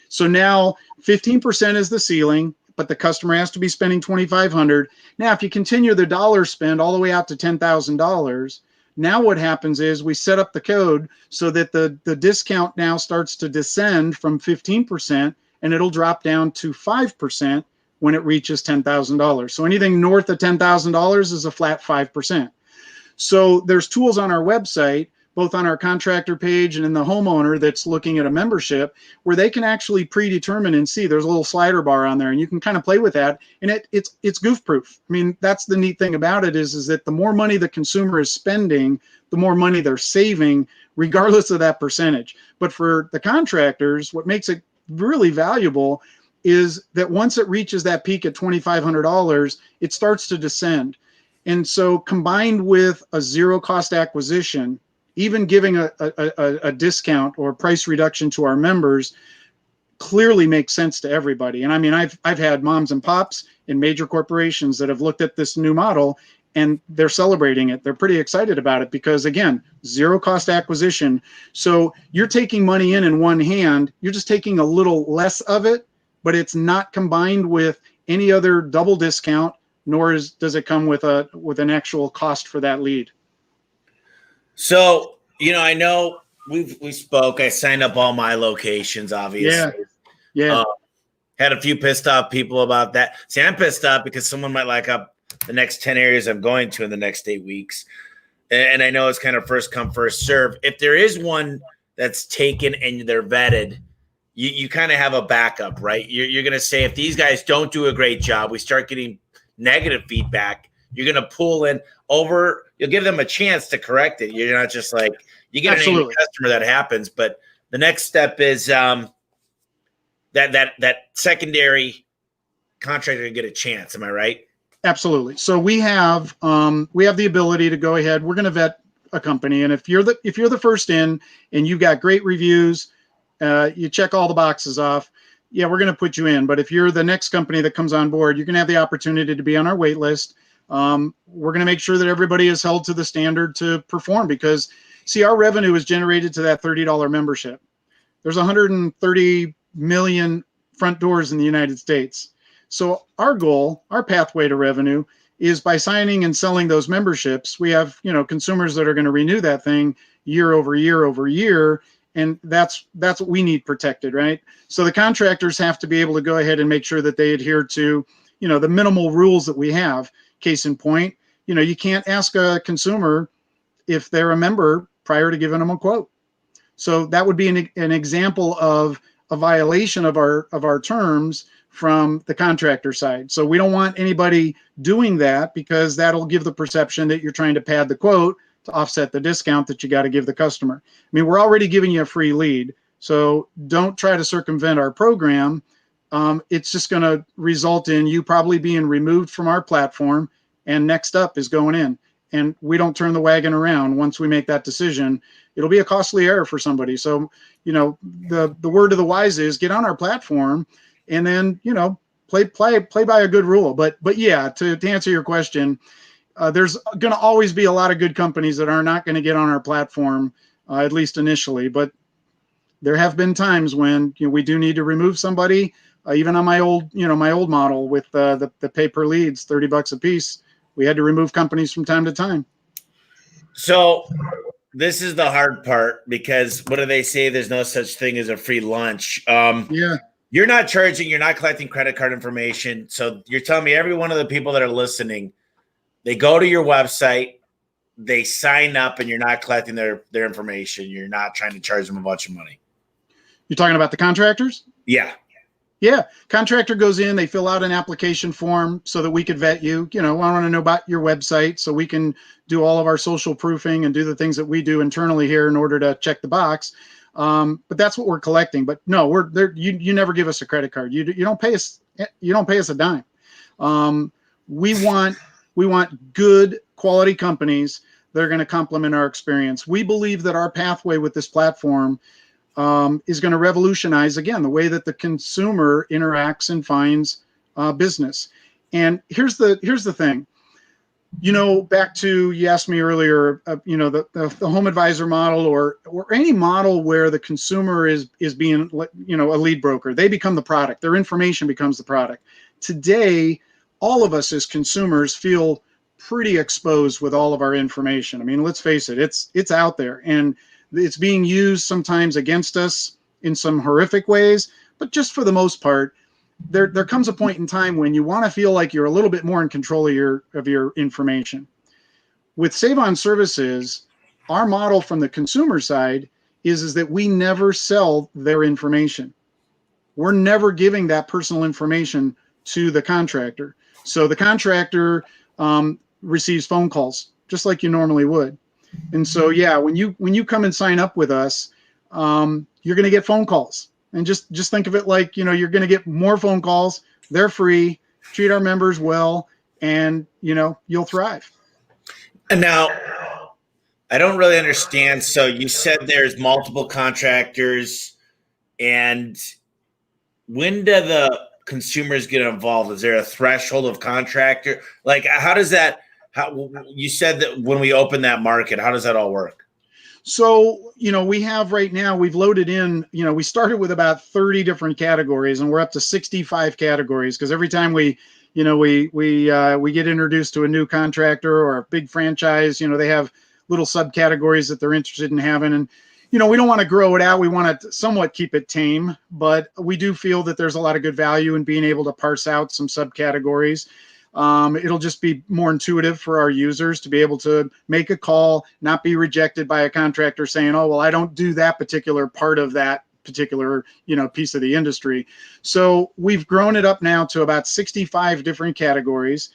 Speaker 2: So now 15% is the ceiling, but the customer has to be spending $2,500. Now, if you continue the dollar spend all the way out to $10,000, now what happens is we set up the code so that the discount now starts to descend from 15%, and it'll drop down to 5% when it reaches $10,000. So anything north of $10,000 is a flat 5%. So there's tools on our website, both on our contractor page and in the homeowner that's looking at a membership, where they can actually predetermine and see. There's a little slider bar on there, and you can kind of play with that, and it's goof proof. I mean, that's the neat thing about it is that the more money the consumer is spending, the more money they're saving, regardless of that percentage. But for the contractors, what makes it really valuable is that once it reaches that peak at $2,500, it starts to descend. And so combined with a zero cost acquisition, even giving a discount or price reduction to our members clearly makes sense to everybody. And I mean, I've had moms and pops in major corporations that have looked at this new model, and they're celebrating it. They're pretty excited about it because, again, zero cost acquisition. So you're taking money in one hand, you're just taking a little less of it, but it's not combined with any other double discount, nor does it come with an actual cost for that lead.
Speaker 1: So, I know we spoke. I signed up all my locations, obviously.
Speaker 2: Yeah.
Speaker 1: Had a few pissed off people about that. See, I'm pissed off because someone might like up the next 10 areas I'm going to in the next 8 weeks. And I know it's kind of first come, first serve. If there is one that's taken and they're vetted, you kind of have a backup, right? You're going to say, if these guys don't do a great job, we start getting negative feedback, you're going to pull in over, you'll give them a chance to correct it. You're not just like, you get an angry customer, that happens. But the next step is that secondary contractor to get a chance. Am I right?
Speaker 2: Absolutely. So we have the ability to go ahead. We're going to vet a company, and if you're the first in and you've got great reviews, you check all the boxes off, yeah, we're going to put you in. But if you're the next company that comes on board, you're going to have the opportunity to be on our wait list. We're going to make sure that everybody is held to the standard to perform, because see, our revenue is generated to that $30 membership. There's 130 million front doors in the United States. So our goal, our pathway to revenue, is by signing and selling those memberships. We have, consumers that are going to renew that thing year over year over year. And that's what we need protected, right? So the contractors have to be able to go ahead and make sure that they adhere to, the minimal rules that we have. Case in point, you can't ask a consumer if they're a member prior to giving them a quote. So that would be an example of a violation of our terms from the contractor side. So we don't want anybody doing that, because that'll give the perception that you're trying to pad the quote to offset the discount that you got to give the customer. I mean, we're already giving you a free lead, so don't try to circumvent our program. It's just going to result in you probably being removed from our platform, and next up is going in. and we don't turn the wagon around once we make that decision, it'll be a costly error for somebody. So, the word of the wise is get on our platform and then, play by a good rule. But yeah, to answer your question, there's going to always be a lot of good companies that are not going to get on our platform, at least initially. But there have been times when we do need to remove somebody. Even on my old model with the pay per leads, $30 a piece, we had to remove companies from time to time.
Speaker 1: So this is the hard part, because what do they say? There's no such thing as a free lunch.
Speaker 2: Yeah.
Speaker 1: You're not charging, you're not collecting credit card information. So you're telling me every one of the people that are listening, they go to your website, they sign up, and you're not collecting their information. You're not trying to charge them a bunch of money.
Speaker 2: You're talking about the contractors?
Speaker 1: Yeah.
Speaker 2: Yeah. Contractor goes in, they fill out an application form so that we could vet you. I want to know about your website so we can do all of our social proofing and do the things that we do internally here in order to check the box. But that's what we're collecting. But no, we're there. You never give us a credit card. You don't pay us. You don't pay us a dime. We want good quality companies that are going to complement our experience. We believe that our pathway with this platform is going to revolutionize, again, the way that the consumer interacts and finds business. And here's the thing. Back to, you asked me earlier, the home advisor model or any model where the consumer is being, a lead broker. They become the product. Their information becomes the product. Today, all of us as consumers feel pretty exposed with all of our information. I mean, let's face it, it's out there, and it's being used sometimes against us in some horrific ways. But just for the most part, there comes a point in time when you want to feel like you're a little bit more in control of your information. With SavonServices, our model from the consumer side is that we never sell their information. We're never giving that personal information to the contractor. So the contractor receives phone calls just like you normally would. And so, yeah, when you come and sign up with us, you're going to get phone calls. And just think of it like, you're going to get more phone calls. They're free. Treat our members well, and, you'll thrive.
Speaker 1: And now, I don't really understand. So you said there's multiple contractors, and when do the consumers get involved? Is there a threshold of contractor? Like, how does that? You said that when we open that market, how does that all work?
Speaker 2: So, we have right now, we've loaded in, we started with about 30 different categories, and we're up to 65 categories, because every time we get introduced to a new contractor or a big franchise, they have little subcategories that they're interested in having. And, we don't want to grow it out. We want to somewhat keep it tame, but we do feel that there's a lot of good value in being able to parse out some subcategories. It'll just be more intuitive for our users to be able to make a call, not be rejected by a contractor saying, oh, well, I don't do that particular part of that particular, piece of the industry. So we've grown it up now to about 65 different categories,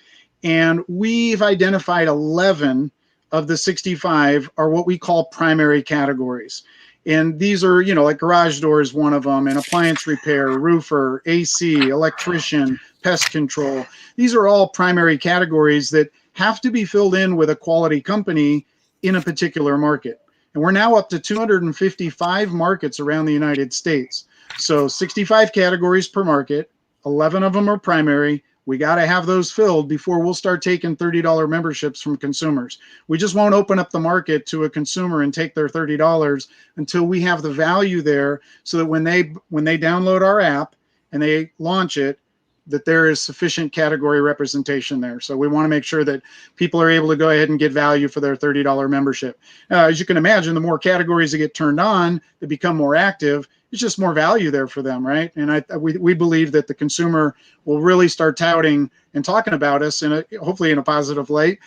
Speaker 2: and we've identified 11 of the 65 are what we call primary categories. And these are, like garage doors, one of them, and appliance repair, roofer, AC, electrician, pest control. These are all primary categories that have to be filled in with a quality company in a particular market. And we're now up to 255 markets around the United States. So 65 categories per market, 11 of them are primary. We got to have those filled before we'll start taking $30 memberships from consumers. We just won't open up the market to a consumer and take their $30 until we have the value there, so that when they download our app and they launch it, that there is sufficient category representation there. So we want to make sure that people are able to go ahead and get value for their $30 membership. As you can imagine, the more categories that get turned on, that become more active, it's just more value there for them, right? And we believe that the consumer will really start touting and talking about us hopefully in a positive light,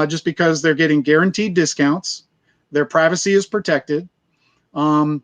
Speaker 2: just because they're getting guaranteed discounts, their privacy is protected, and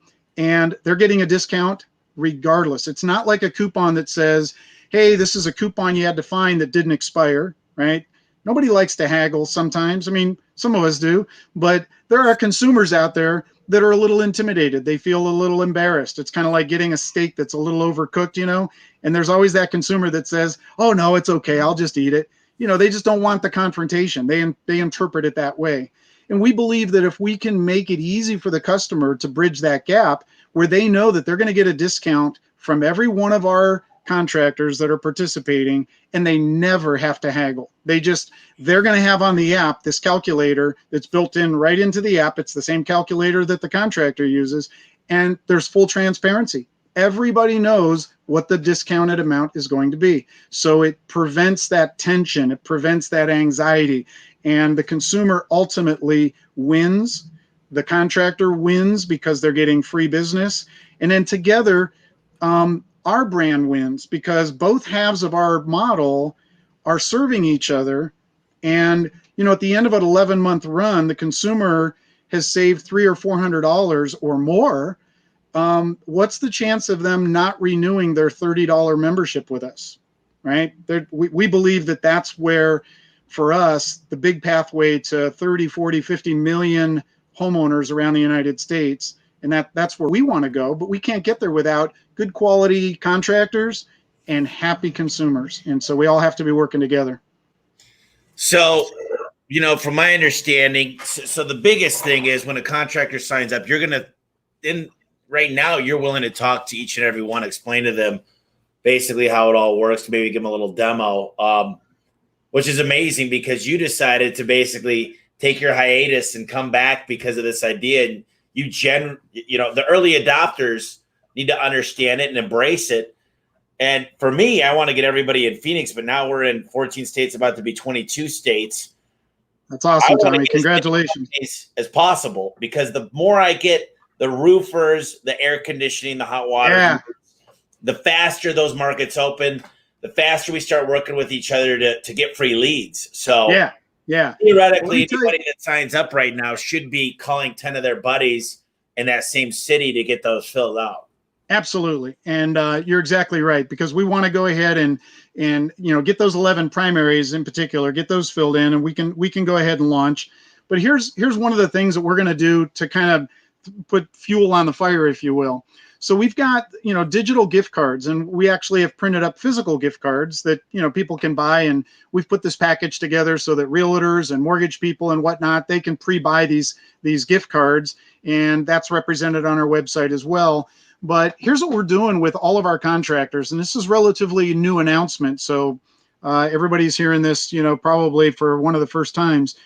Speaker 2: they're getting a discount regardless. It's not like a coupon that says, hey, this is a coupon you had to find that didn't expire, right? Nobody likes to haggle sometimes. I mean, some of us do, but there are consumers out there that are a little intimidated. They feel a little embarrassed. It's kind of like getting a steak that's a little overcooked, and there's always that consumer that says, oh, no, it's okay, I'll just eat it. they just don't want the confrontation. They interpret it that way. And we believe that if we can make it easy for the customer to bridge that gap where they know that they're going to get a discount from every one of our contractors that are participating, and they never have to haggle. They're going to have on the app this calculator that's built in right into the app. It's the same calculator that the contractor uses, and there's full transparency. Everybody knows what the discounted amount is going to be. So it prevents that tension. It prevents that anxiety. And the consumer ultimately wins. The contractor wins because they're getting free business. And then together, our brand wins because both halves of our model are serving each other. And, at the end of an 11-month run, the consumer has saved $300 or $400 or more. What's the chance of them not renewing their $30 membership with us, right? We believe that that's where, for us, the big pathway to 30, 40, 50 million homeowners around the United States. And that's where we want to go, but we can't get there without good quality contractors and happy consumers. And so we all have to be working together.
Speaker 1: So, from my understanding, so the biggest thing is when a contractor signs up, right now you're willing to talk to each and every one, explain to them basically how it all works, maybe give them a little demo, which is amazing because you decided to basically take your hiatus and come back because of this idea. And the early adopters need to understand it and embrace it. And for me, I want to get everybody in Phoenix, but now we're in 14 states, about to be 22 states.
Speaker 2: That's awesome, Tommy. Congratulations.
Speaker 1: As possible, because the more I get the roofers, the air conditioning, the hot water, the faster those markets open, the faster we start working with each other to get free leads. So theoretically, anybody that signs up right now should be calling 10 of their buddies in that same city to get those filled out.
Speaker 2: Absolutely. And you're exactly right, because we want to go ahead and get those 11 primaries in particular, get those filled in, and we can go ahead and launch. But here's one of the things that we're going to do to kind of put fuel on the fire, if you will. So we've got, digital gift cards, and we actually have printed up physical gift cards that, people can buy. And we've put this package together so that realtors and mortgage people and whatnot, they can pre-buy these gift cards. And that's represented on our website as well. But here's what we're doing with all of our contractors. And this is relatively new announcement. So everybody's hearing this, probably for one of the first times.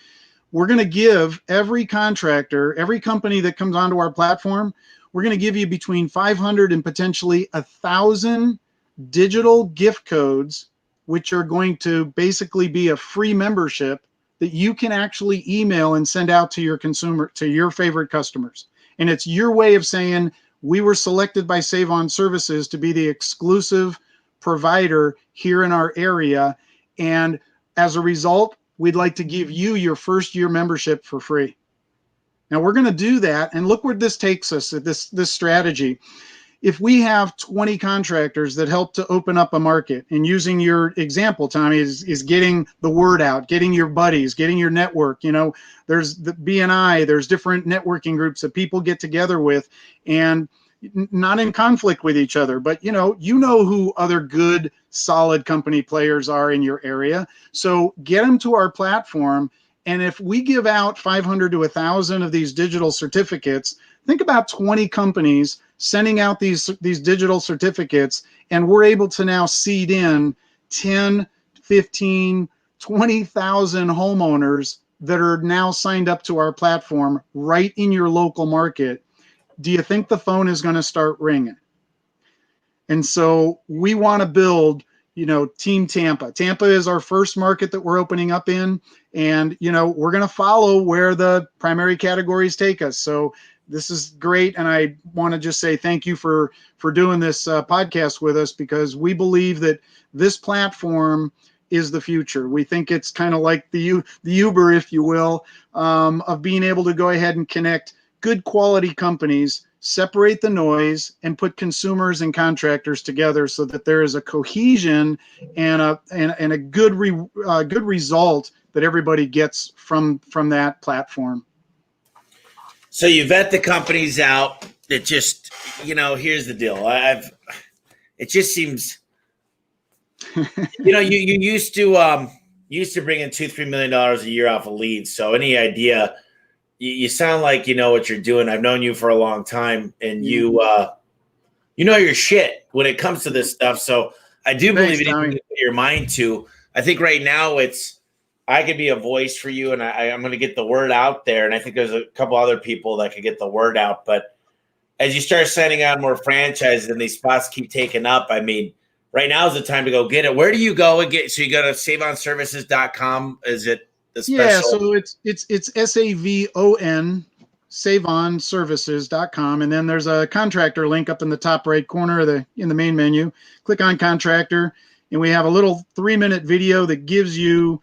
Speaker 2: We're going to give every contractor, every company that comes onto our platform, we're going to give you between 500 and potentially 1,000 digital gift codes, which are going to basically be a free membership that you can actually email and send out to your favorite customers. And it's your way of saying, we were selected by SavonServices to be the exclusive provider here in our area. And as a result, we'd like to give you your first year membership for free. Now we're going to do that. And look where this takes us, this strategy. If we have 20 contractors that help to open up a market, and using your example, Tommy, is getting the word out, getting your buddies, getting your network. There's the BNI, there's different networking groups that people get together with, and not in conflict with each other, but you know who other good, solid company players are in your area. So get them to our platform. And if we give out 500 to 1,000 of these digital certificates, think about 20 companies sending out these digital certificates, and we're able to now seed in 10, 15, 20,000 homeowners that are now signed up to our platform right in your local market. Do you think the phone is going to start ringing? And so we want to build, Team Tampa. Tampa is our first market that we're opening up in. And, we're going to follow where the primary categories take us. So this is great. And I want to just say thank you for doing this podcast with us, because we believe that this platform is the future. We think it's kind of like the Uber, if you will, of being able to go ahead and connect good quality companies, separate the noise, and put consumers and contractors together so that there is a cohesion and a good result that everybody gets from that platform.
Speaker 1: So you vet the companies out. It just, here's the deal. It just seems, you used to, used to bring in $2-3 million a year off of leads. So any idea? You sound like you know what you're doing. I've known you for a long time, and you know your shit when it comes to this stuff. So I do believe anything you put your mind to. I think right now I could be a voice for you, and I'm going to get the word out there. And I think there's a couple other people that could get the word out. But as you start signing on more franchises and these spots keep taking up, I mean, right now is the time to go get it. Where do you go and get? So you go to SavonServices.com. Is it the special?
Speaker 2: Yeah, so it's SAVON, SavonServices.com, and then there's a contractor link up in the top right corner of in the main menu. Click on contractor, and we have a little 3-minute video that gives you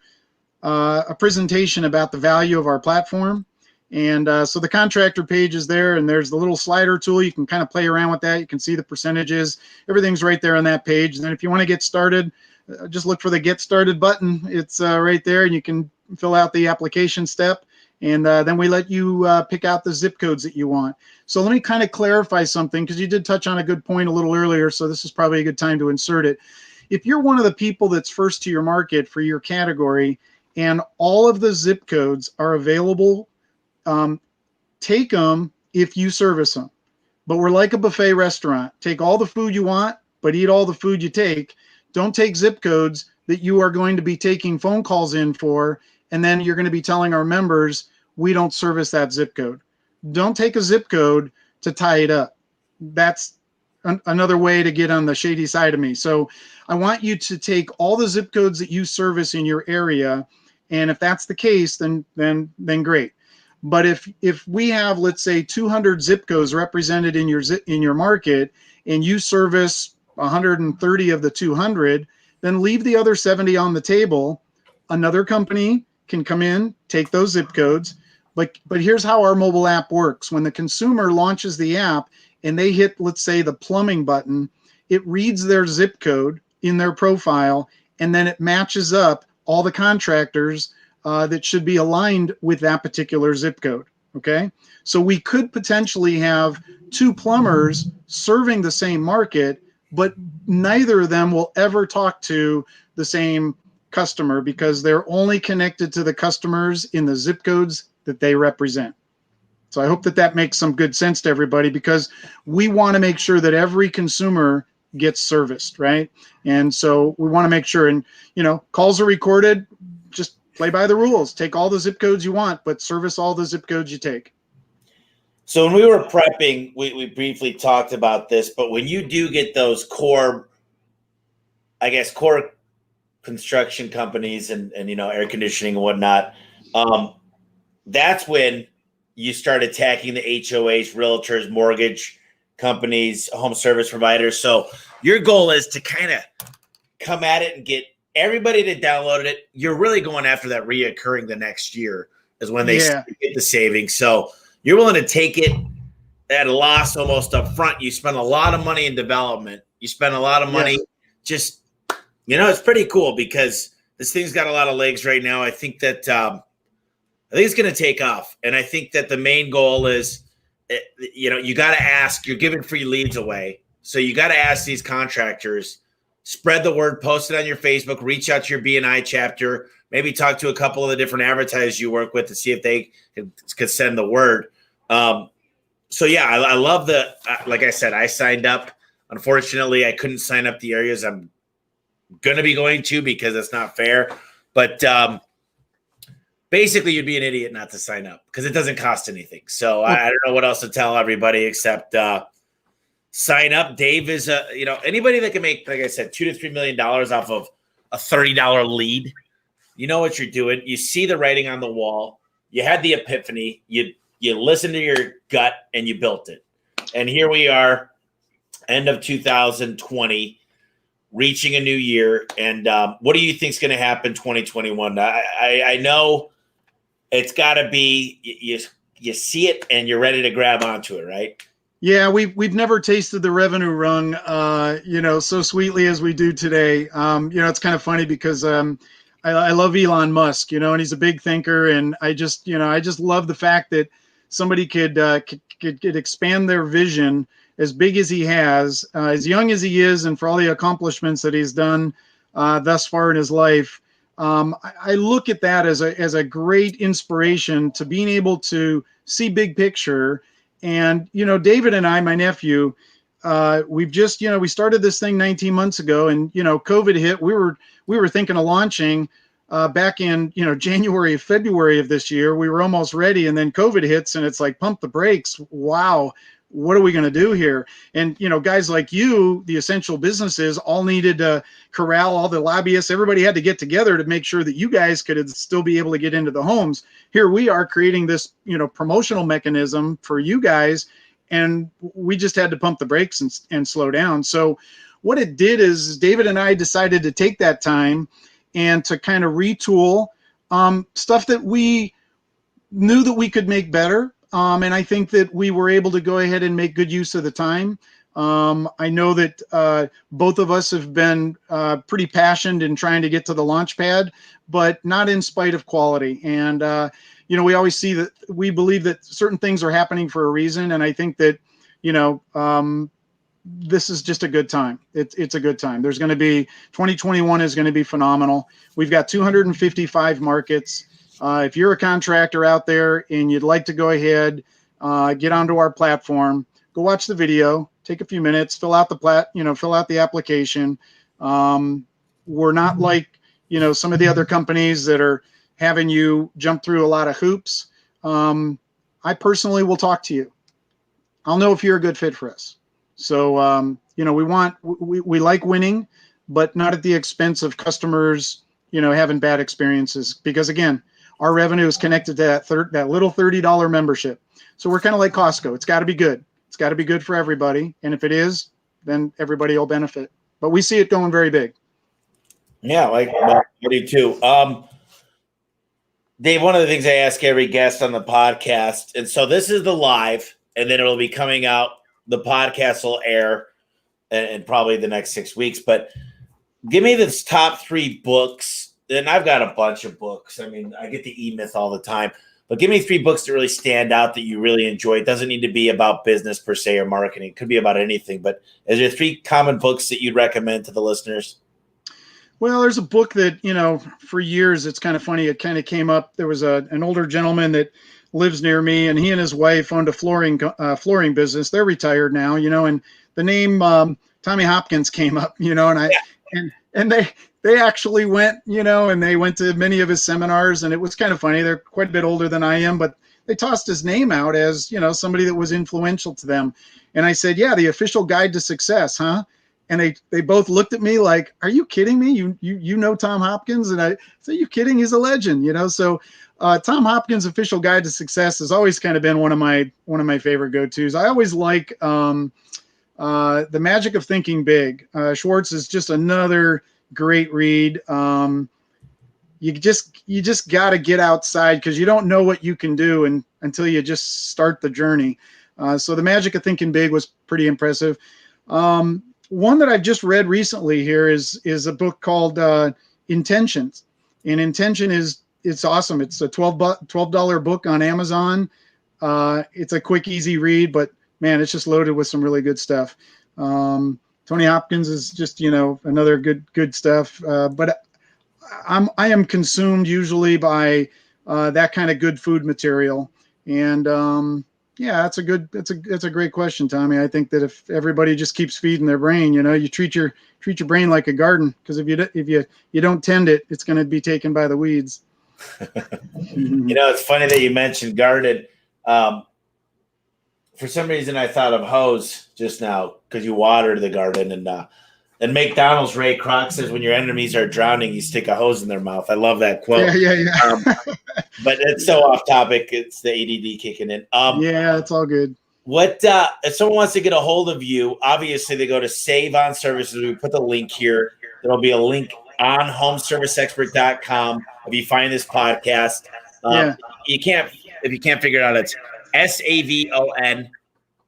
Speaker 2: a presentation about the value of our platform. And so the contractor page is there, and there's the little slider tool. You can kind of play around with that. You can see the percentages. Everything's right there on that page. And then if you want to get started, just look for the Get Started button. It's right there, and you can fill out the application step. And then we let you pick out the zip codes that you want. So let me kind of clarify something, because you did touch on a good point a little earlier, so this is probably a good time to insert it. If you're one of the people that's first to your market for your category, and all of the zip codes are available, take them if you service them. But we're like a buffet restaurant. Take all the food you want, but eat all the food you take. Don't take zip codes that you are going to be taking phone calls in for, and then you're going to be telling our members, we don't service that zip code. Don't take a zip code to tie it up. That's another way to get on the shady side of me. So I want you to take all the zip codes that you service in your area, and if that's the case, then great. But if we have, let's say, 200 zip codes represented in your market, and you service 130 of the 200, then leave the other 70 on the table. Another company can come in, take those zip codes. But here's how our mobile app works. When the consumer launches the app and they hit, let's say, the plumbing button, it reads their zip code in their profile, and then it matches up all the contractors that should be aligned with that particular zip code. Okay, so we could potentially have 2 plumbers serving the same market, but neither of them will ever talk to the same customer, because they're only connected to the customers in the zip codes that they represent. So I hope that makes some good sense to everybody, because we want to make sure that every consumer gets serviced, right? And so we want to make sure, and calls are recorded. Just play by the rules. Take all the zip codes you want, but service all the zip codes you take.
Speaker 1: So when we were prepping, we briefly talked about this, but when you do get those core construction companies and air conditioning and whatnot, that's when you start attacking the HOAs, realtors, mortgage companies, home service providers. So your goal is to kind of come at it and get everybody to download it. You're really going after that reoccurring the next year is when they get the savings. So you're willing to take it at a loss almost up front. You spend a lot of money in development. You spend a lot of money. Just, it's pretty cool, because this thing's got a lot of legs right now. I think that it's going to take off. And I think that the main goal is, you got to ask. You're giving free leads away. So you got to ask these contractors, spread the word, post it on your Facebook, reach out to your BNI chapter, maybe talk to a couple of the different advertisers you work with to see if they could send the word. So yeah, I love like I said, I signed up. Unfortunately, I couldn't sign up the areas I'm going to be going to, because it's not fair. But basically, you'd be an idiot not to sign up, because it doesn't cost anything. So I don't know what else to tell everybody except sign up. Dave is anybody that can make, like I said, $2 to $3 million off of a $30 lead. You know what you're doing. You see the writing on the wall. You had the epiphany. You listened to your gut and you built it. And here we are, end of 2020, reaching a new year. And what do you think is going to happen 2021? I know it's got to be you see it and you're ready to grab onto it, right?
Speaker 2: Yeah, we've never tasted the revenue rung, so sweetly as we do today. It's kind of funny, because I love Elon Musk, and he's a big thinker, and I just love the fact that somebody could expand their vision as big as he has, as young as he is, and for all the accomplishments that he's done thus far in his life. I look at that as a great inspiration to being able to see big picture. And, David and I, my nephew, we've just, we started this thing 19 months ago, and, COVID hit. We were thinking of launching back in, January, February of this year. We were almost ready, and then COVID hits, and it's like, pump the brakes. Wow. What are we going to do here? And, guys like you, the essential businesses, all needed to corral all the lobbyists. Everybody had to get together to make sure that you guys could still be able to get into the homes. Here we are creating this, promotional mechanism for you guys. And we just had to pump the brakes and slow down. So what it did is David and I decided to take that time and to kind of retool stuff that we knew that we could make better. And I think that we were able to go ahead and make good use of the time. I know that both of us have been pretty passionate in trying to get to the launch pad, but not in spite of quality. And, we always see that we believe that certain things are happening for a reason. And I think that, this is just a good time. It's a good time. There's going to be 2021 is going to be phenomenal. We've got 255 markets. If you're a contractor out there and you'd like to go ahead, get onto our platform, go watch the video, take a few minutes, fill out the application. We're not like, some of the other companies that are having you jump through a lot of hoops. I personally will talk to you. I'll know if you're a good fit for us. So, we like winning, but not at the expense of customers, having bad experiences, because again, our revenue is connected to that little $30 membership. So we're kind of like Costco. It's got to be good. It's got to be good for everybody. And if it is, then everybody will benefit. But we see it going very big.
Speaker 1: Yeah, I do too. Dave, one of the things I ask every guest on the podcast, and so this is the live, and then it'll be coming out. The podcast will air in probably the next 6 weeks. But give me this top 3 books. And I've got a bunch of books. I mean, I get the E-Myth all the time. But give me 3 books that really stand out that you really enjoy. It doesn't need to be about business per se or marketing. It could be about anything. But is there 3 common books that you'd recommend to the listeners?
Speaker 2: Well, there's a book that, for years, it's kind of funny. It kind of came up. There was an older gentleman that lives near me, and he and his wife owned a flooring business. They're retired now, and the name Tommy Hopkins came up, and they actually went, and they went to many of his seminars, and it was kind of funny. They're quite a bit older than I am, but they tossed his name out as, somebody that was influential to them. And I said, yeah, the official guide to success, huh? And they both looked at me like, are you kidding me? You know Tom Hopkins? And I said, you kidding? He's a legend, So Tom Hopkins' official guide to success has always kind of been one of my favorite go-tos. I always like The Magic of Thinking Big. Schwartz is just another great read. You just got to get outside, because you don't know what you can do until you just start the journey. So The Magic of Thinking Big was pretty impressive. One that I've just read recently here is a book called Intentions. And Intention it's awesome. It's a $12 book on Amazon. It's a quick, easy read, but man, it's just loaded with some really good stuff. Tony Hopkins is just, another good stuff. But I am consumed usually by that kind of good food material. And yeah, that's a great question, Tommy. I think that if everybody just keeps feeding their brain, you treat your brain like a garden, because if you don't tend it, it's going to be taken by the weeds.
Speaker 1: It's funny that you mentioned garden. For some reason, I thought of hose just now, because you water the garden. And McDonald's Ray Kroc says, when your enemies are drowning, you stick a hose in their mouth. I love that quote.
Speaker 2: Yeah.
Speaker 1: But it's so off topic. It's the ADD kicking in.
Speaker 2: Yeah, it's all good.
Speaker 1: What if someone wants to get a hold of you? Obviously, they go to SavonServices. We put the link here. There'll be a link on homeserviceexpert.com. If you find this podcast, if you can't figure it out, it's SAVON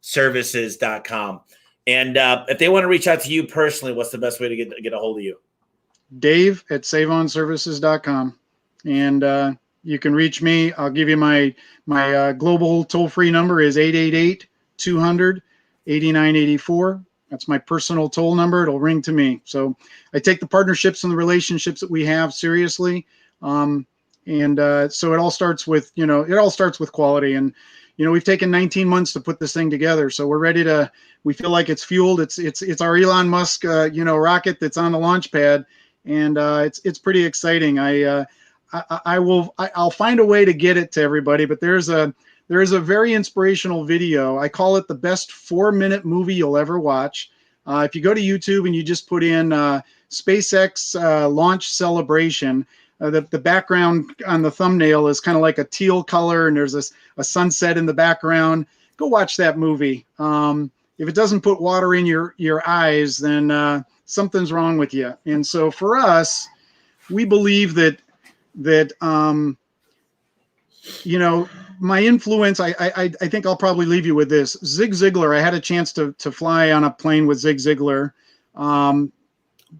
Speaker 1: services.com. And if they want to reach out to you personally, what's the best way to get a hold of you?
Speaker 2: Dave at SavonServices.com. And you can reach me. I'll give you my global toll-free number is 888-200-8984. That's my personal toll number. It'll ring to me. So I take the partnerships and the relationships that we have seriously. So it all starts with, quality. And, we've taken 19 months to put this thing together. So we're ready we feel like it's fueled. It's our Elon Musk, rocket that's on the launch pad. And it's pretty exciting. I'll find a way to get it to everybody, but there is a very inspirational video. I call it the best 4-minute movie you'll ever watch. If you go to YouTube and you just put in SpaceX launch celebration, the background on the thumbnail is kind of like a teal color, and there's a sunset in the background. Go watch that movie. If it doesn't put water in your eyes, then something's wrong with you. And so for us, we believe that my influence, I think I'll probably leave you with this. Zig Ziglar, I had a chance to fly on a plane with Zig Ziglar,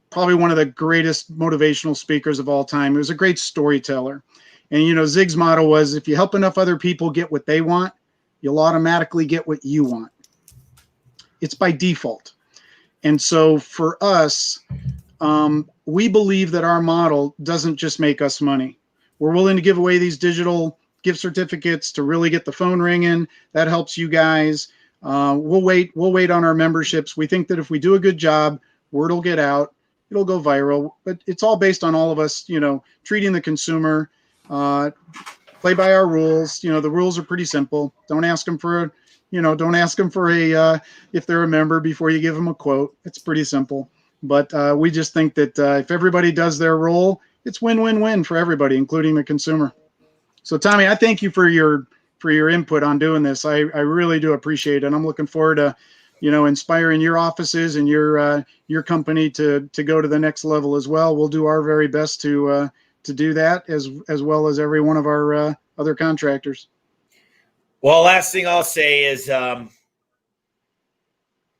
Speaker 2: probably one of the greatest motivational speakers of all time. He was a great storyteller. And, Zig's motto was, if you help enough other people get what they want, you'll automatically get what you want. It's by default. And so for us, we believe that our model doesn't just make us money. We're willing to give away these digital gift certificates to really get the phone ringing. That helps you guys. We'll wait on our memberships. We think that if we do a good job, word will get out. It'll go viral. But it's all based on all of us, treating the consumer, play by our rules. The rules are pretty simple. Don't ask them for if they're a member before you give them a quote. It's pretty simple. But we just think that if everybody does their role, it's win-win-win for everybody, including the consumer. So, Tommy, I thank you for your input on doing this. I really do appreciate it. I'm looking forward to, inspiring your offices and your company to go to the next level as well. We'll do our very best to do that as well as every one of our other contractors.
Speaker 1: Well, last thing I'll say is,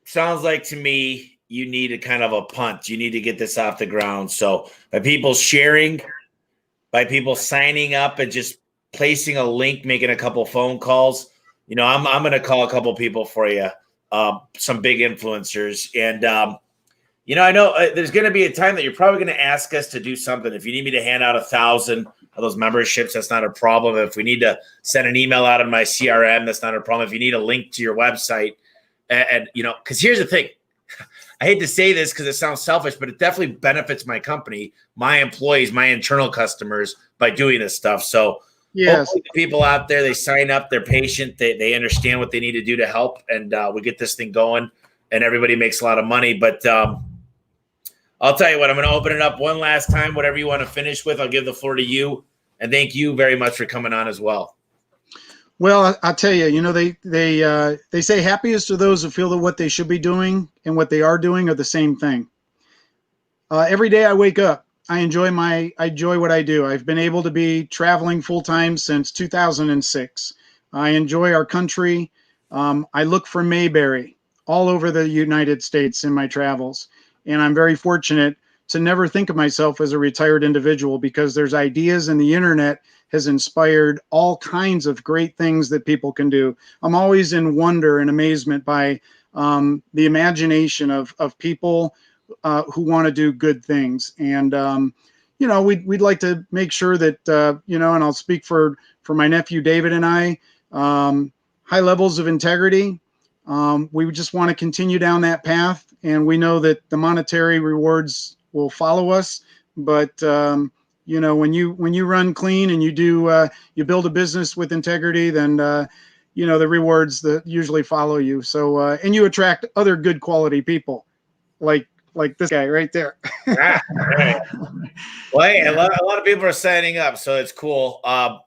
Speaker 1: sounds like to me, you need a kind of a punt. You need to get this off the ground. So by people sharing, by people signing up and just placing a link, making a couple phone calls, I'm going to call a couple people for you, some big influencers. And, I know there's going to be a time that you're probably going to ask us to do something. If you need me to hand out 1,000 of those memberships, that's not a problem. If we need to send an email out in my CRM, that's not a problem. If you need a link to your website and because here's the thing. I hate to say this because it sounds selfish, but it definitely benefits my company, my employees, my internal customers by doing this stuff. So yes, hopefully the people out there, they sign up, they're patient, they understand what they need to do to help, and we get this thing going, and everybody makes a lot of money. But I'll tell you what, I'm going to open it up one last time. Whatever you want to finish with, I'll give the floor to you. And thank you very much for coming on as well.
Speaker 2: Well, I'll tell you, they say happiest are those who feel that what they should be doing and what they are doing are the same thing. Every day I wake up, I enjoy what I do. I've been able to be traveling full time since 2006. I enjoy our country. I look for Mayberry all over the United States in my travels. And I'm very fortunate to never think of myself as a retired individual because there's ideas, and the internet has inspired all kinds of great things that people can do. I'm always in wonder and amazement by the imagination of people who want to do good things. And, we'd like to make sure that, and I'll speak for my nephew, David, and I, high levels of integrity. We just want to continue down that path. And we know that the monetary rewards will follow us. But, when you run clean and you build a business with integrity, then, the rewards that usually follow you. So, and you attract other good quality people like this guy right there.
Speaker 1: Right. Well, hey, a lot of people are signing up, so it's cool.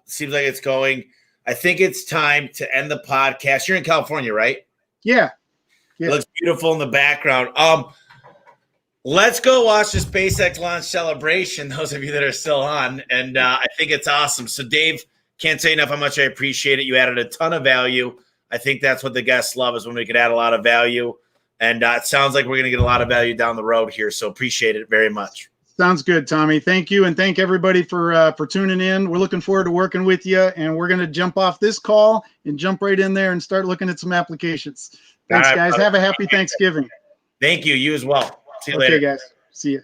Speaker 1: Seems like it's going. I think it's time to end the podcast. You're in California, right?
Speaker 2: Yeah.
Speaker 1: It looks beautiful in the background. Let's go watch the SpaceX launch celebration, those of you that are still on. And I think it's awesome. So, Dave, can't say enough how much I appreciate it. You added a ton of value. I think that's what the guests love, is when we could add a lot of value. And it sounds like we're going to get a lot of value down the road here. So appreciate it very much.
Speaker 2: Sounds good, Tommy. Thank you. And thank everybody for tuning in. We're looking forward to working with you. And we're going to jump off this call and jump right in there and start looking at some applications. Thanks, guys. Have a happy Thanksgiving.
Speaker 1: Thank you. You as well. See you
Speaker 2: Okay,
Speaker 1: later.
Speaker 2: guys. See you.